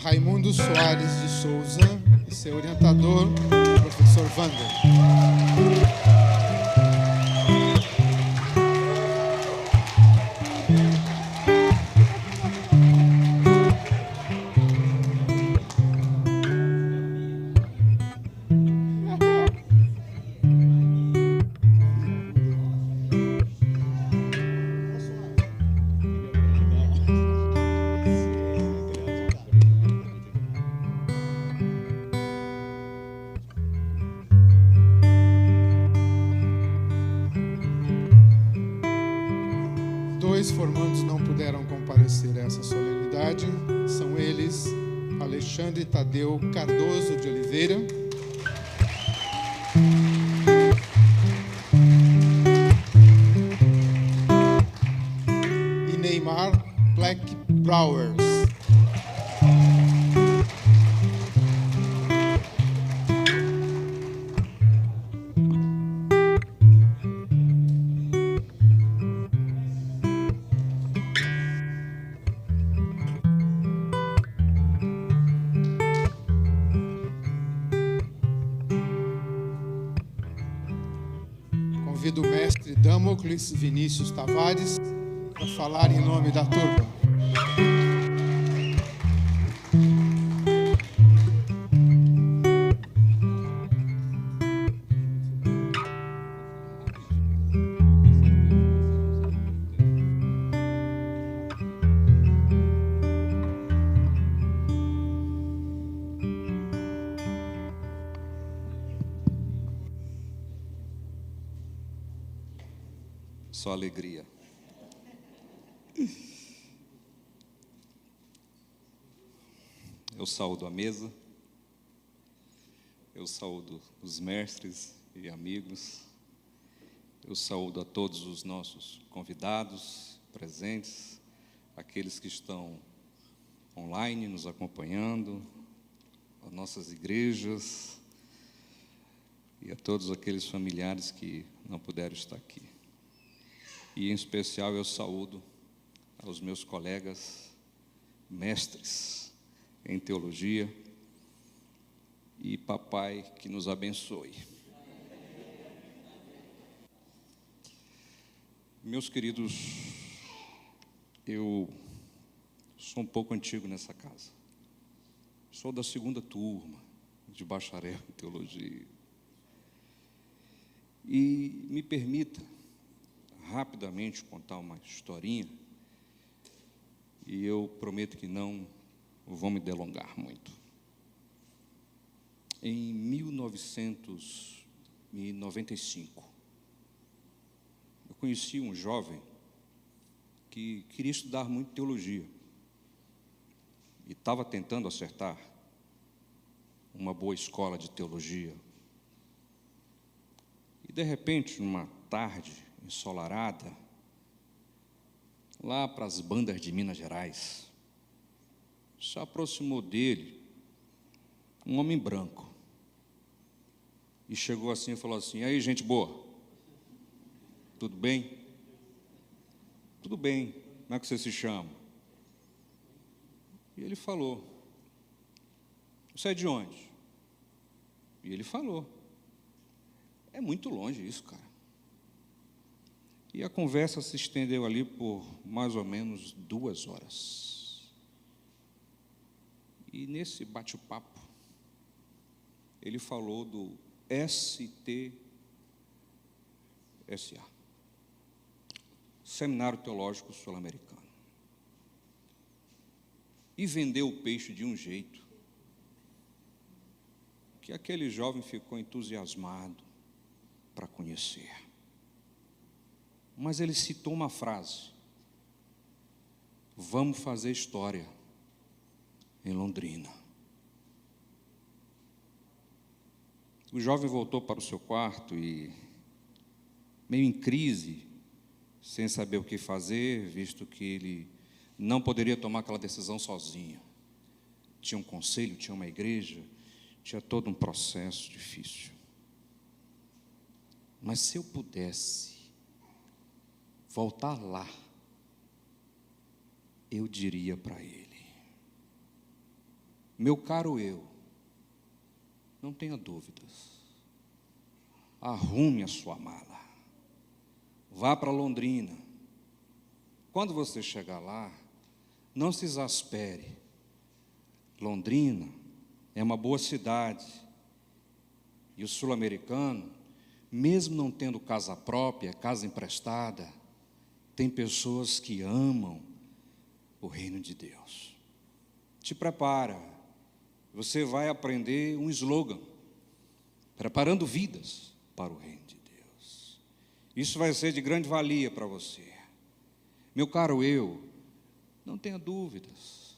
Raimundo Soares de Souza e seu orientador, professor Vander. Dois formandos não puderam comparecer a essa solenidade. São eles Alexandre Tadeu Cardoso de Oliveira e Neymar Black Browers. Convido o mestre Damocles Vinícius Tavares para falar em nome da turma. Só alegria. Eu saúdo a mesa, eu saúdo os mestres e amigos, eu saúdo a todos os nossos convidados presentes, aqueles que estão online nos acompanhando, as nossas igrejas e a todos aqueles familiares que não puderam estar aqui. E, em especial, eu saúdo aos meus colegas mestres em teologia e papai que nos abençoe. Meus queridos, eu sou um pouco antigo nessa casa. Sou da segunda turma de bacharel em teologia. E me permita rapidamente contar uma historinha, e eu prometo que não vou me delongar muito. Em 1995, eu conheci um jovem que queria estudar muito teologia e estava tentando acertar. uma boa escola de teologia. E, de repente, numa tarde ensolarada, lá para as bandas de Minas Gerais, se aproximou dele um homem branco. E chegou assim e falou assim: aí, gente boa, tudo bem? Tudo bem, como é que você se chama? E ele falou: você é de onde? E ele falou: é muito longe isso, cara. E a conversa se estendeu ali por mais ou menos 2 horas. E nesse bate-papo, ele falou do STSA, Seminário Teológico Sul-Americano. E vendeu o peixe de um jeito que aquele jovem ficou entusiasmado para conhecer. Mas ele citou uma frase: vamos fazer história em Londrina. O jovem voltou para o seu quarto e, meio em crise, sem saber o que fazer, visto que ele não poderia tomar aquela decisão sozinho. Tinha um conselho, tinha uma igreja, tinha todo um processo difícil. Mas se eu pudesse voltar lá, eu diria para ele: meu caro eu, não tenha dúvidas, arrume a sua mala, vá para Londrina. Quando você chegar lá, não se exaspere. Londrina é uma boa cidade, e o sul-americano, mesmo não tendo casa própria, casa emprestada, tem pessoas que amam o reino de Deus. Te prepara, você vai aprender um slogan: preparando vidas para o reino de Deus. Isso vai ser de grande valia para você. Meu caro eu, não tenha dúvidas,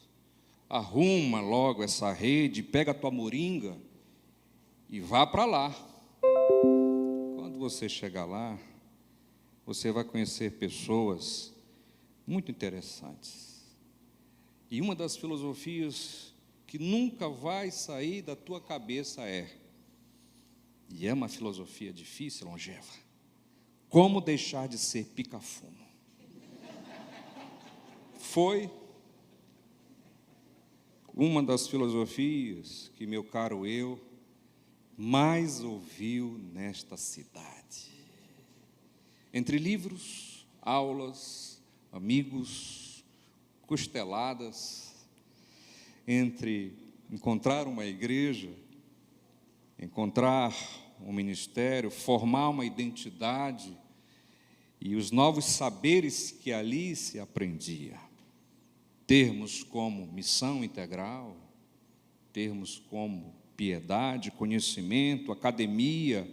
arruma logo essa rede, pega a tua moringa e vá para lá. Quando você chegar lá, você vai conhecer pessoas muito interessantes. E uma das filosofias que nunca vai sair da tua cabeça e é uma filosofia difícil, longeva: como deixar de ser pica-fumo. Foi uma das filosofias que meu caro eu mais ouviu nesta cidade. Entre livros, aulas, amigos, costeladas, entre encontrar uma igreja, encontrar um ministério, formar uma identidade e os novos saberes que ali se aprendia. Termos como missão integral, termos como piedade, conhecimento, academia,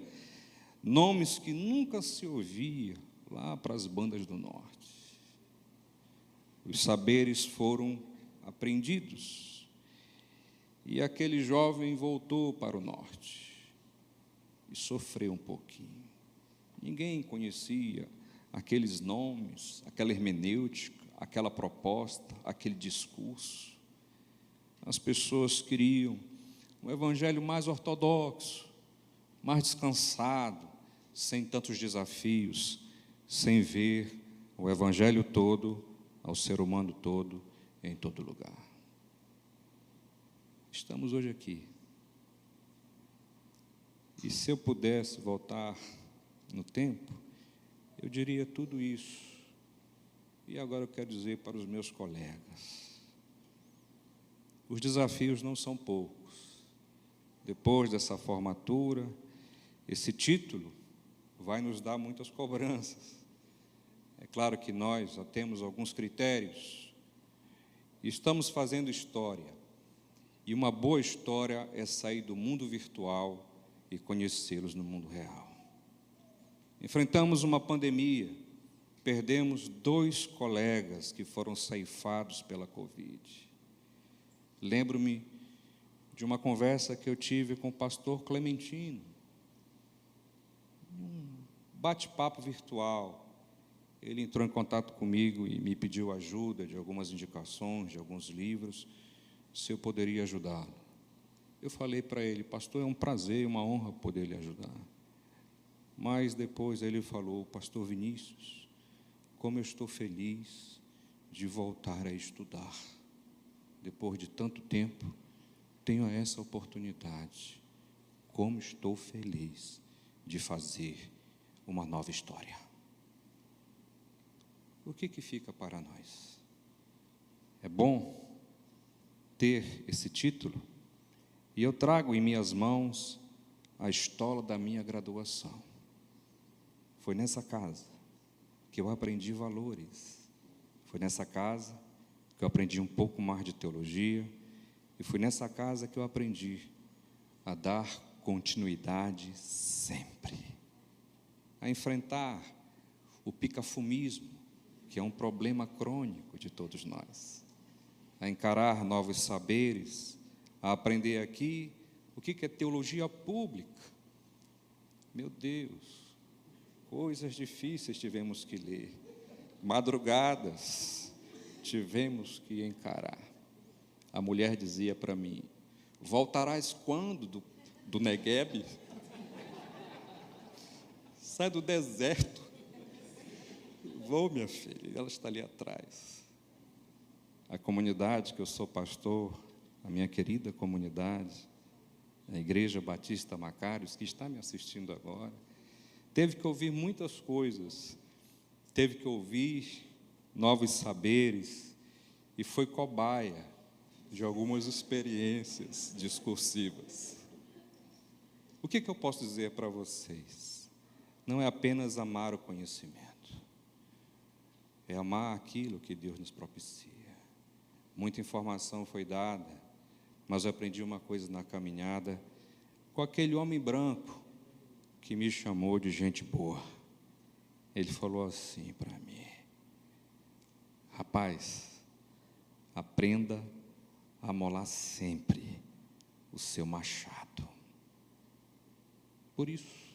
nomes que nunca se ouvia lá para as bandas do norte. Os saberes foram aprendidos e aquele jovem voltou para o norte e sofreu um pouquinho. Ninguém conhecia aqueles nomes, aquela hermenêutica, aquela proposta, aquele discurso. As pessoas queriam um evangelho mais ortodoxo, mais descansado, sem tantos desafios, sem ver o evangelho todo, ao ser humano todo, em todo lugar. Estamos hoje aqui. E se eu pudesse voltar no tempo, eu diria tudo isso. E agora eu quero dizer para os meus colegas: os desafios não são poucos. Depois dessa formatura, esse título vai nos dar muitas cobranças. É claro que nós já temos alguns critérios. Estamos fazendo história. E uma boa história é sair do mundo virtual e conhecê-los no mundo real. Enfrentamos uma pandemia, perdemos 2 colegas que foram ceifados pela Covid. Lembro-me de uma conversa que eu tive com o pastor Clementino, um bate-papo virtual. Ele entrou em contato comigo e me pediu ajuda de algumas indicações, de alguns livros, se eu poderia ajudá-lo. Eu falei para ele: pastor, é um prazer, uma honra poder lhe ajudar. Mas depois ele falou: pastor Vinícius, como eu estou feliz de voltar a estudar. Depois de tanto tempo, tenho essa oportunidade. Como estou feliz de fazer uma nova história. O que fica para nós? É bom ter esse título, e eu trago em minhas mãos a estola da minha graduação. Foi nessa casa que eu aprendi valores. Foi nessa casa que eu aprendi um pouco mais de teologia, e foi nessa casa que eu aprendi a dar continuidade sempre, a enfrentar o picafumismo, que é um problema crônico de todos nós, a encarar novos saberes, a aprender aqui o que é teologia pública. Meu Deus, coisas difíceis tivemos que ler, madrugadas tivemos que encarar. A mulher dizia para mim: voltarás quando do Negueb? Sai do deserto. Vou, minha filha, ela está ali atrás. A comunidade que eu sou pastor, a minha querida comunidade, a Igreja Batista Macários, que está me assistindo agora, teve que ouvir muitas coisas, teve que ouvir novos saberes, e foi cobaia de algumas experiências discursivas. O que eu posso dizer para vocês? Não é apenas amar o conhecimento, é amar aquilo que Deus nos propicia. Muita informação foi dada, mas eu aprendi uma coisa na caminhada com aquele homem branco que me chamou de gente boa. Ele falou assim para mim: rapaz, aprenda a amolar sempre o seu machado. Por isso,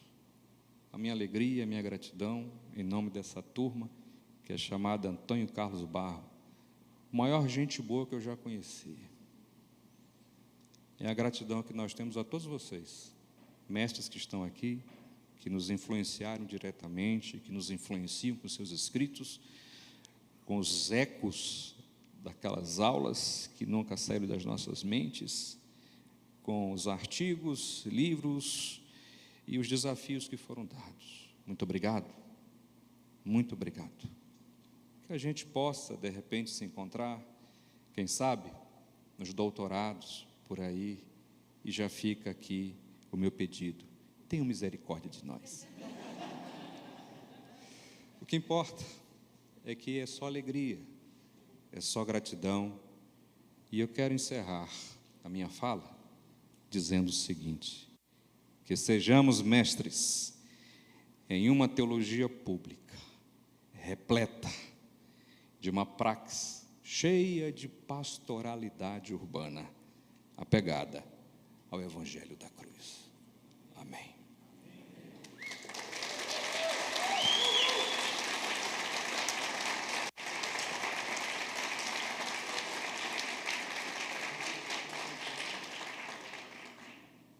a minha alegria, a minha gratidão, em nome dessa turma, que é chamada Antônio Carlos Barro, o maior gente boa que eu já conheci. É a gratidão que nós temos a todos vocês, mestres que estão aqui, que nos influenciaram diretamente, que nos influenciam com seus escritos, com os ecos daquelas aulas que nunca saíram das nossas mentes, com os artigos, livros e os desafios que foram dados. Muito obrigado, muito obrigado. Que a gente possa, de repente, se encontrar, quem sabe, nos doutorados, por aí, e já fica aqui o meu pedido: tenham misericórdia de nós. O que importa é que é só alegria, é só gratidão, e eu quero encerrar a minha fala dizendo o seguinte: que sejamos mestres em uma teologia pública, repleta de uma praxis cheia de pastoralidade urbana, apegada ao Evangelho da Cruz. Amém.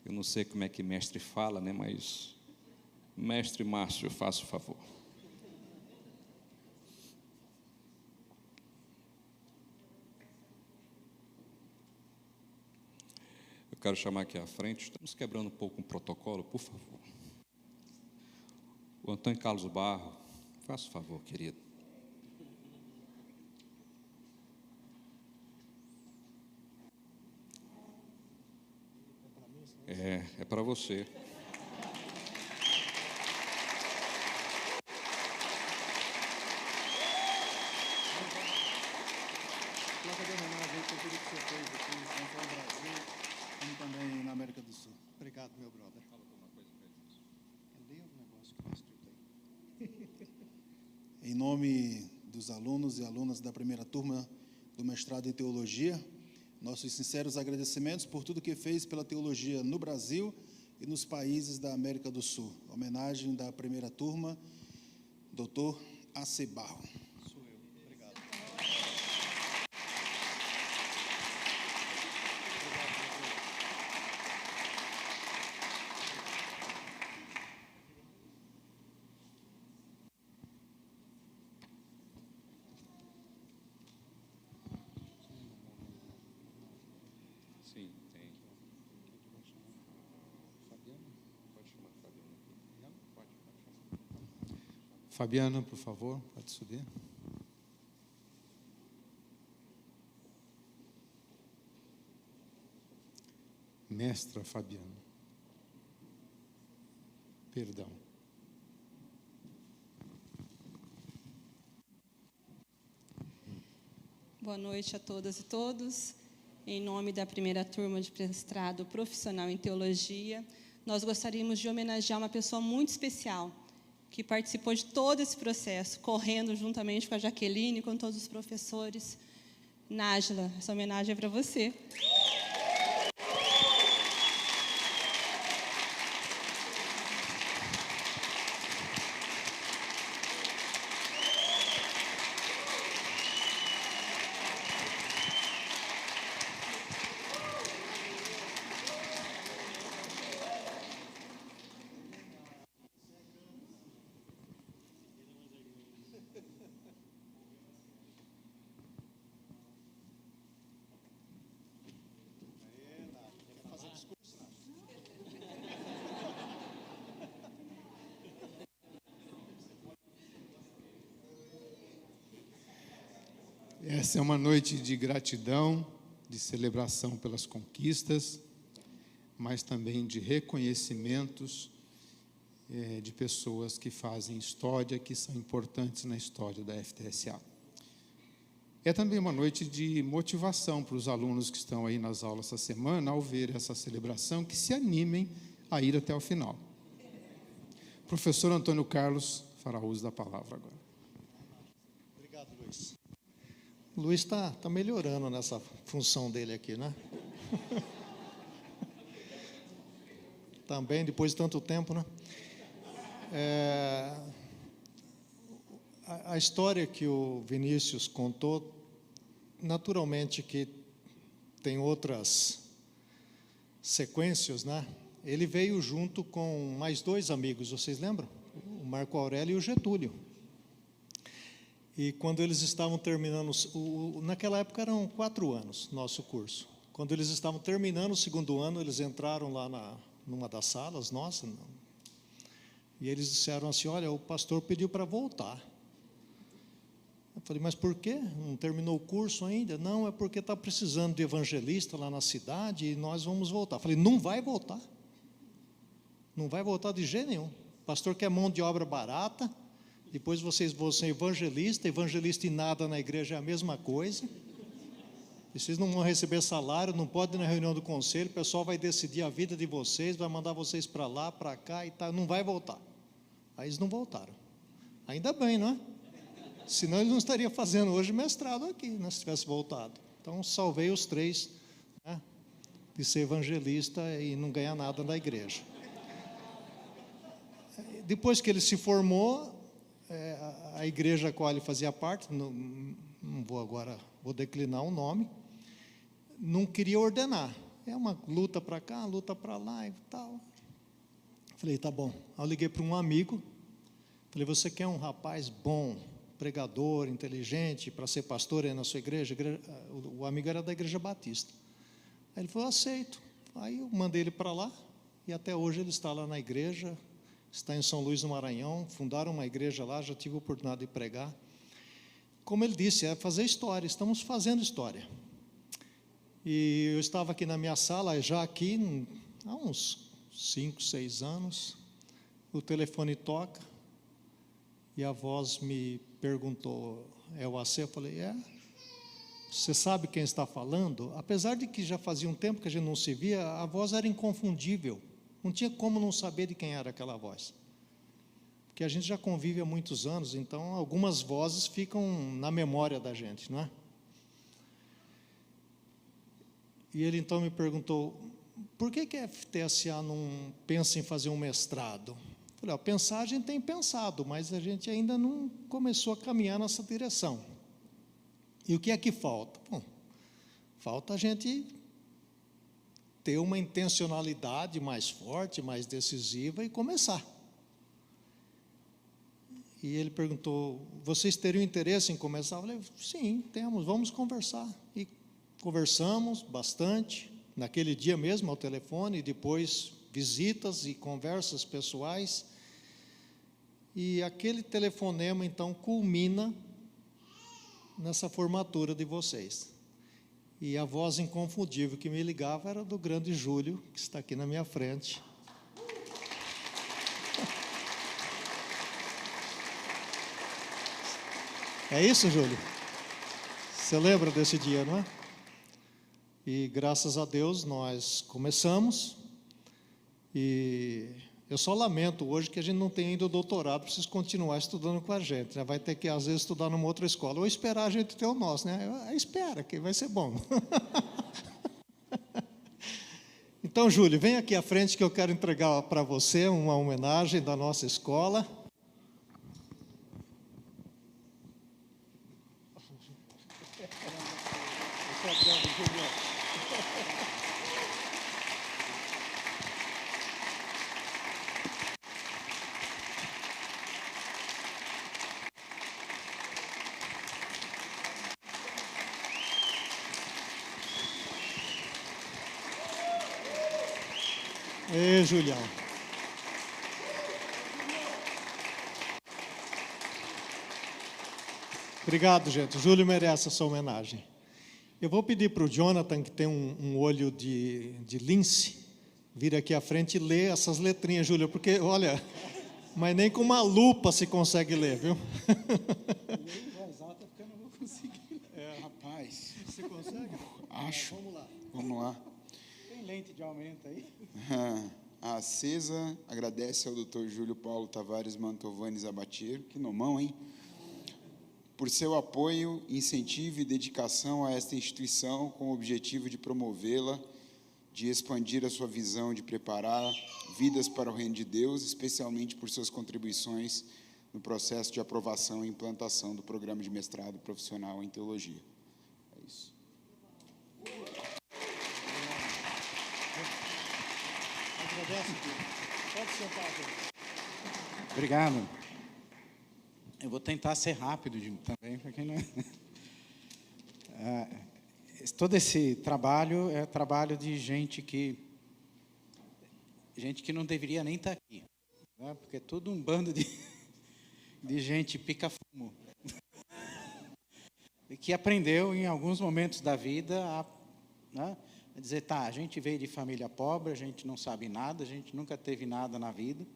Eu não sei como é que mestre fala, né? Mas, mestre Márcio, faça o favor. Eu quero chamar aqui à frente, estamos quebrando um pouco um protocolo, por favor. O Antônio Carlos Barro, faça o favor, querido. É para você. Placa de homenagem por tudo que você fez aqui, não só no Brasil, como também na América do Sul. Obrigado, meu brother. Fala alguma coisa para ele. Lê o negócio que está escrito aí. Em nome dos alunos e alunas da primeira turma do mestrado em Teologia, Nossos sinceros agradecimentos por tudo que fez pela teologia no Brasil e nos países da América do Sul. Homenagem da primeira turma, Dr. A.C. Barro. Sou eu. Obrigado. Sim, tem. Pode chamar Fabiana. Pode chamar. Fabiana, por favor, pode subir. Mestra Fabiana. Perdão. Boa noite a todas e todos. Em nome da primeira turma de mestrado profissional em teologia, nós gostaríamos de homenagear uma pessoa muito especial, que participou de todo esse processo, correndo juntamente com a Jaqueline, com todos os professores. Nájila, essa homenagem é para você. Essa é uma noite de gratidão, de celebração pelas conquistas, mas também de reconhecimentos de pessoas que fazem história, que são importantes na história da FTSA. É também uma noite de motivação para os alunos que estão aí nas aulas essa semana, ao ver essa celebração, que se animem a ir até o final. O professor Antônio Carlos fará uso da palavra agora. Obrigado, Luiz. O Luiz está melhorando nessa função dele aqui, né? Também, depois de tanto tempo, né? A história que o Vinícius contou, naturalmente que tem outras sequências, né? Ele veio junto com mais dois amigos, vocês lembram? O Marco Aurélio e o Getúlio. E quando eles estavam terminando, naquela época eram 4 anos, nosso curso. Quando eles estavam terminando o segundo ano, eles entraram lá numa das salas, nossa, e eles disseram assim, olha, o pastor pediu para voltar. Eu falei, mas por quê? Não terminou o curso ainda? Não, é porque está precisando de evangelista lá na cidade e nós vamos voltar. Eu falei, não vai voltar. Não vai voltar de jeito nenhum. O pastor quer mão de obra barata, depois vocês vão ser evangelista e nada na igreja é a mesma coisa. E vocês não vão receber salário, não podem ir na reunião do conselho, o pessoal vai decidir a vida de vocês, vai mandar vocês para lá, para cá e tal, não vai voltar. Aí eles não voltaram. Ainda bem, não é? Senão eles não estariam fazendo hoje mestrado aqui, né, se tivesse voltado. Então, salvei os 3, né, de ser evangelista e não ganhar nada da igreja. Depois que ele se formou, a igreja a qual ele fazia parte, não vou agora, vou declinar o nome, não queria ordenar. É uma luta para cá, luta para lá e tal. Falei, tá bom. Aí eu liguei para um amigo, falei, você quer um rapaz bom, pregador, inteligente, para ser pastor aí na sua igreja? O amigo era da Igreja Batista. Aí ele falou, aceito. Aí eu mandei ele para lá, e até hoje ele está lá na igreja, está em São Luís do Maranhão, fundaram uma igreja lá, já tive a oportunidade de pregar. Como ele disse, é fazer história, estamos fazendo história. E eu estava aqui na minha sala, já aqui, há uns 5, 6 anos, o telefone toca, e a voz me perguntou, é o AC? Eu falei, você sabe quem está falando? Apesar de que já fazia um tempo que a gente não se via, a voz era inconfundível, não tinha como não saber de quem era aquela voz. Porque a gente já convive há muitos anos, então algumas vozes ficam na memória da gente, não é? E ele então me perguntou, por que a FTSA não pensa em fazer um mestrado? Eu falei, pensar a gente tem pensado, mas a gente ainda não começou a caminhar nessa direção. E o que é que falta? Bom, falta a gente ter uma intencionalidade mais forte, mais decisiva e começar. E ele perguntou, vocês teriam interesse em começar? Eu falei, sim, temos, vamos conversar. E conversamos bastante, naquele dia mesmo ao telefone, e depois visitas e conversas pessoais. E aquele telefonema, então, culmina nessa formatura de vocês. E a voz inconfundível que me ligava era do grande Júlio, que está aqui na minha frente. É isso, Júlio? Você lembra desse dia, não é? E graças a Deus nós começamos. E eu só lamento hoje que a gente não tenha ainda o doutorado, precisa continuar estudando com a gente, né? Vai ter que, às vezes, estudar numa outra escola, ou esperar a gente ter o nosso, né? Espera, que vai ser bom. Então, Júlio, vem aqui à frente que eu quero entregar para você uma homenagem da nossa escola. Ei, Julião. Obrigado, gente. O Júlio merece essa homenagem. Eu vou pedir para o Jonathan, que tem um olho de lince, vir aqui à frente e ler essas letrinhas, Júlio, porque, olha, mas nem com uma lupa se consegue ler, viu? Em voz alta, porque eu não vou conseguir. Rapaz. Você consegue? Acho. Vamos lá. Vamos lá. Tem lente de aumento aí? A CESA agradece ao Dr. Júlio Paulo Tavares Mantovani Zabatiero, que nomão, hein? Por seu apoio, incentivo e dedicação a esta instituição com o objetivo de promovê-la, de expandir a sua visão, de preparar vidas para o reino de Deus, especialmente por suas contribuições no processo de aprovação e implantação do programa de mestrado profissional em teologia. É isso. Pode sentar, gente. Obrigado. Eu vou tentar ser rápido também, porque não todo esse trabalho é trabalho de gente que não deveria nem estar aqui, né? Porque é tudo um bando de gente pica-fumo, que aprendeu em alguns momentos da vida a dizer, tá, a gente veio de família pobre, a gente não sabe nada, a gente nunca teve nada na vida.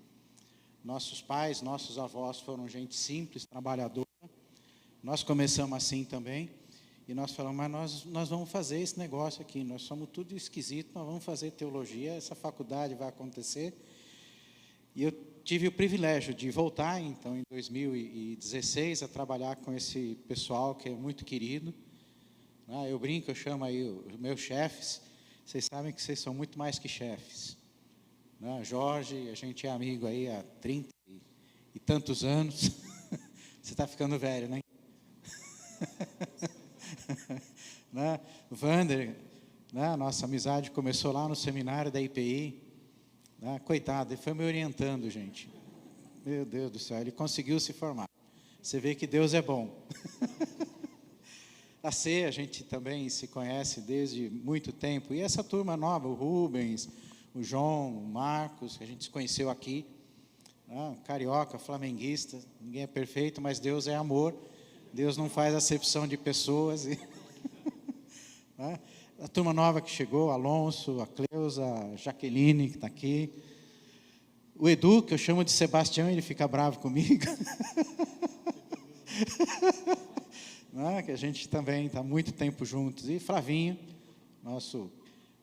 Nossos pais, nossos avós foram gente simples, trabalhadora. Nós começamos assim também. E nós falamos, mas nós vamos fazer esse negócio aqui. Nós somos tudo esquisito, nós vamos fazer teologia, essa faculdade vai acontecer. E eu tive o privilégio de voltar, então, em 2016, a trabalhar com esse pessoal que é muito querido. Eu brinco, eu chamo aí os meus chefes. Vocês sabem que vocês são muito mais que chefes. Jorge, a gente é amigo aí há 30 e tantos anos. Você está ficando velho, né? Wander, a nossa amizade começou lá no seminário da IPI. Coitado, ele foi me orientando, gente. Meu Deus do céu, ele conseguiu se formar. Você vê que Deus é bom. A C, a gente também se conhece desde muito tempo. E essa turma nova, o Rubens, o João, o Marcos, que a gente se conheceu aqui, carioca, flamenguista, ninguém é perfeito, mas Deus é amor, Deus não faz acepção de pessoas. A turma nova que chegou, Alonso, a Cleusa, a Jaqueline, que está aqui, o Edu, que eu chamo de Sebastião, ele fica bravo comigo, que a gente também está muito tempo juntos, e Flavinho, nosso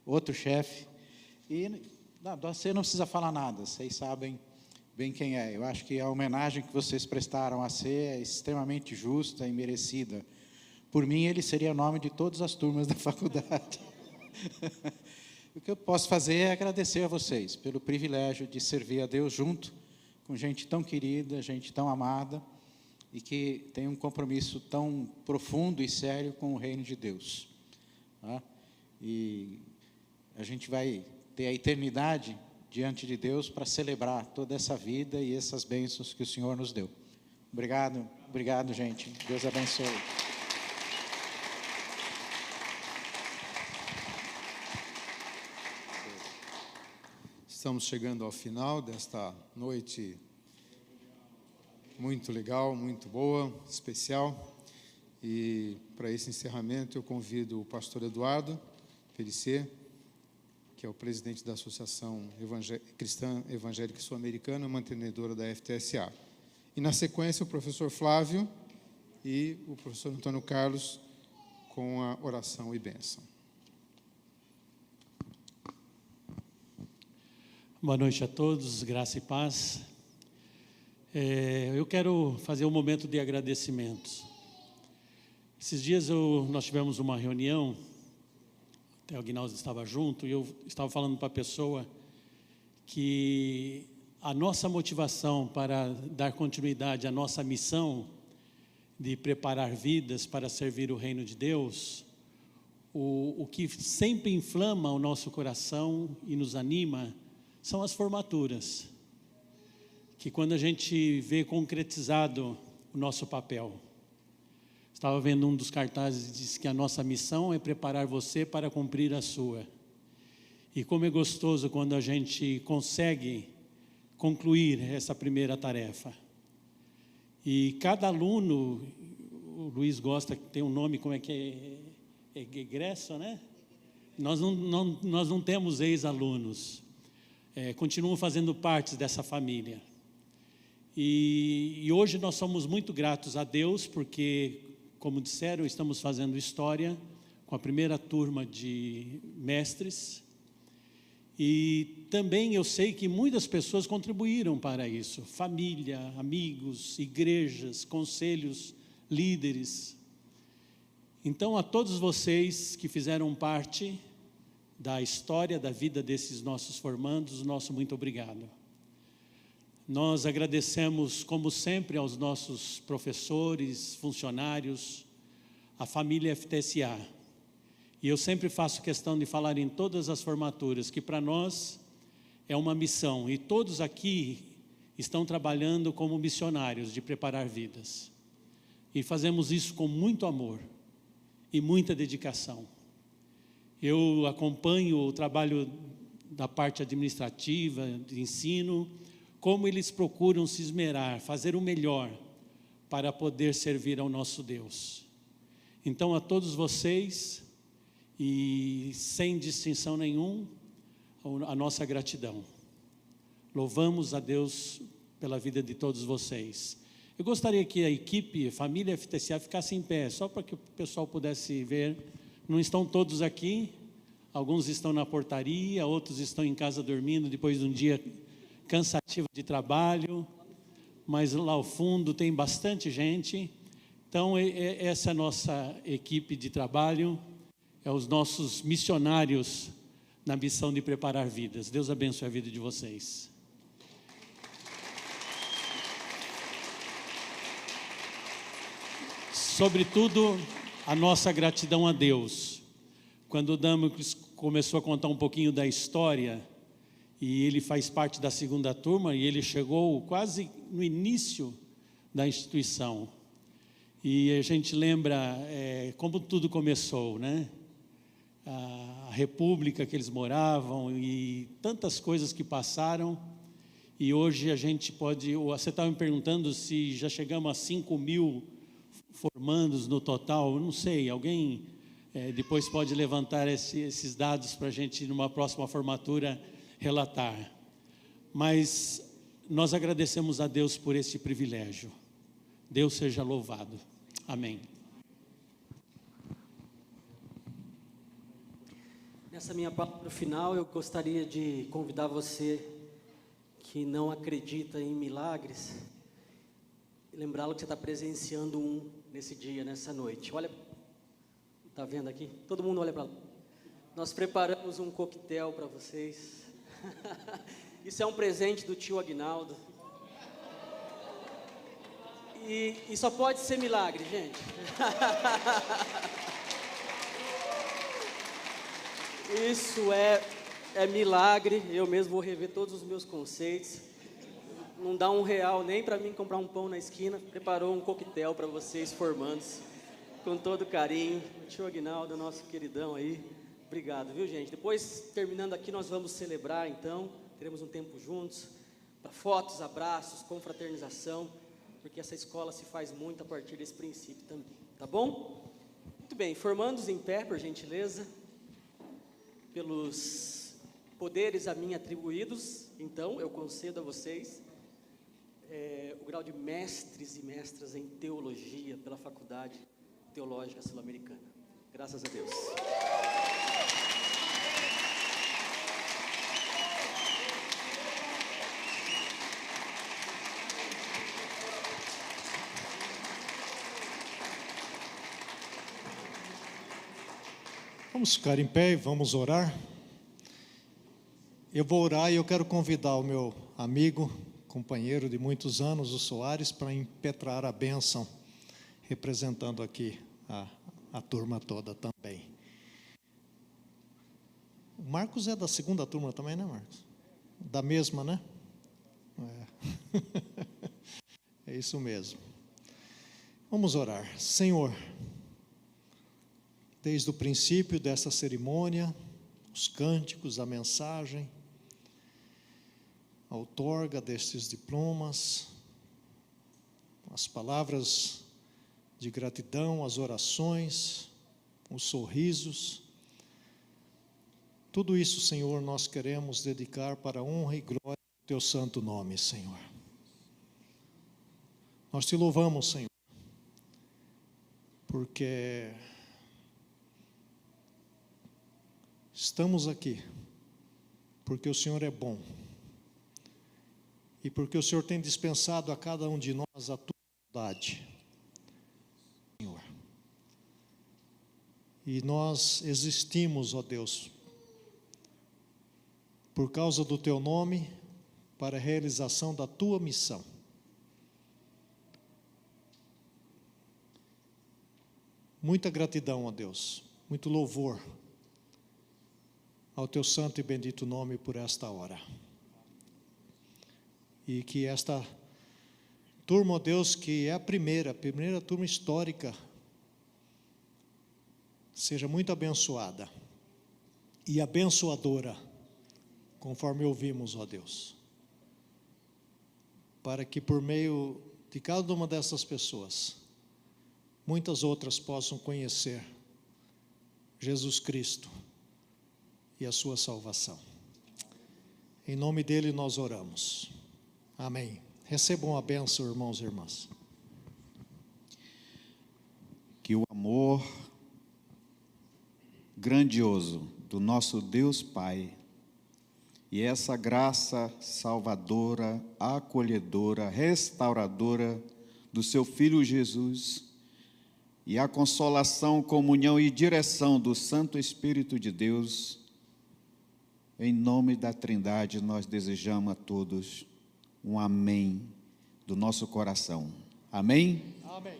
outro chefe. E você não precisa falar nada, vocês sabem bem quem é. Eu acho que a homenagem que vocês prestaram a C é extremamente justa e merecida. Por mim, ele seria o nome de todas as turmas da faculdade. O que eu posso fazer é agradecer a vocês pelo privilégio de servir a Deus junto com gente tão querida, gente tão amada, e que tem um compromisso tão profundo e sério com o reino de Deus. Tá? E a gente vai ter a eternidade diante de Deus para celebrar toda essa vida e essas bênçãos que o Senhor nos deu. Obrigado, obrigado, gente. Deus abençoe. Estamos chegando ao final desta noite muito legal, muito boa, especial. E para esse encerramento eu convido o pastor Eduardo Pellicer, que é o presidente da Associação Cristã Evangélica Sul-Americana, mantenedora da FTSA. E na sequência o professor Flávio e o professor Antônio Carlos com a oração e bênção. Boa noite a todos, graça e paz. Eu quero fazer um momento de agradecimentos. Esses dias nós tivemos uma reunião, até o Guinaldo estava junto, e eu estava falando para a pessoa que a nossa motivação para dar continuidade à nossa missão de preparar vidas para servir o reino de Deus, o que sempre inflama o nosso coração e nos anima são as formaturas, que quando a gente vê concretizado o nosso papel. Estava vendo um dos cartazes que diz que a nossa missão é preparar você para cumprir a sua. E como é gostoso quando a gente consegue concluir essa primeira tarefa. E cada aluno, o Luiz gosta, tem um nome, como é que é? Egresso, né? Nós não temos ex-alunos. Continuam fazendo parte dessa família. E hoje nós somos muito gratos a Deus, porque, como disseram, estamos fazendo história com a primeira turma de mestres. E também eu sei que muitas pessoas contribuíram para isso. Família, amigos, igrejas, conselhos, líderes. Então, a todos vocês que fizeram parte da história, da vida desses nossos formandos, nosso muito obrigado. Nós agradecemos, como sempre, aos nossos professores, funcionários, a família FTSA. E eu sempre faço questão de falar em todas as formaturas, que para nós é uma missão, e todos aqui estão trabalhando como missionários de preparar vidas. E fazemos isso com muito amor e muita dedicação. Eu acompanho o trabalho da parte administrativa, de ensino, como eles procuram se esmerar, fazer o melhor para poder servir ao nosso Deus. Então, a todos vocês, e sem distinção nenhuma, a nossa gratidão. Louvamos a Deus pela vida de todos vocês. Eu gostaria que a equipe, a família FTCA, ficasse em pé, só para que o pessoal pudesse ver. Não estão todos aqui, alguns estão na portaria, outros estão em casa dormindo depois de um dia cansativo de trabalho, mas lá ao fundo tem bastante gente. Então, essa é a nossa equipe de trabalho, os nossos missionários na missão de preparar vidas. Deus abençoe a vida de vocês. Sobretudo, a nossa gratidão a Deus. Quando o Damocles começou a contar um pouquinho da história, e ele faz parte da segunda turma, e ele chegou quase no início da instituição. E a gente lembra como tudo começou, né? A república que eles moravam e tantas coisas que passaram. E hoje a gente pode... Você estava me perguntando se já chegamos a 5.000 formandos no total. Eu não sei, alguém depois pode levantar esses dados para a gente, numa próxima formatura, relatar. Mas nós agradecemos a Deus por esse privilégio. Deus seja louvado. Amém. Nessa minha palavra final, eu gostaria de convidar você que não acredita em milagres, lembrá-lo que você está presenciando um nesse dia, nessa noite. Olha, está vendo aqui? Todo mundo olha para lá. Nós preparamos um coquetel para vocês. Isso é um presente do tio Aguinaldo. E só pode ser milagre, gente. Isso é milagre. Eu mesmo vou rever todos os meus conceitos. Não dá R$1 nem para mim comprar um pão na esquina. Preparou um coquetel para vocês, formandos, com todo carinho. O tio Aguinaldo, nosso queridão aí. Obrigado, viu, gente? Depois, terminando aqui, nós vamos celebrar, então. Teremos um tempo juntos, para fotos, abraços, confraternização, porque essa escola se faz muito a partir desse princípio também, tá bom? Muito bem, formandos em pé, por gentileza, pelos poderes a mim atribuídos, então, eu concedo a vocês o grau de mestres e mestras em teologia pela Faculdade Teológica Sul-Americana. Graças a Deus. Vamos ficar em pé e vamos orar. Eu vou orar e eu quero convidar o meu amigo, companheiro de muitos anos, o Soares, para impetrar a bênção, representando aqui a turma toda também. O Marcos é da segunda turma também, né, Marcos? Da mesma, né? É isso mesmo. Vamos orar. Senhor, desde o princípio dessa cerimônia, os cânticos, a mensagem, a outorga destes diplomas, as palavras de gratidão, as orações, os sorrisos, tudo isso, Senhor, nós queremos dedicar para a honra e glória do Teu santo nome, Senhor. Nós Te louvamos, Senhor, porque estamos aqui porque o Senhor é bom e porque o Senhor tem dispensado a cada um de nós a Tua bondade, Senhor. E nós existimos, ó Deus, por causa do Teu nome, para a realização da Tua missão. Muita gratidão, ó Deus, muito louvor ao Teu santo e bendito nome por esta hora. E que esta turma, ó Deus, que é a primeira turma histórica, seja muito abençoada e abençoadora, conforme ouvimos, ó Deus. Para que por meio de cada uma dessas pessoas, muitas outras possam conhecer Jesus Cristo e a sua salvação. Em nome dele nós oramos. Amém. Recebam a bênção, irmãos e irmãs. Que o amor grandioso do nosso Deus Pai e essa graça salvadora, acolhedora, restauradora do seu Filho Jesus e a consolação, comunhão e direção do Santo Espírito de Deus, em nome da Trindade, nós desejamos a todos um amém do nosso coração. Amém? Amém.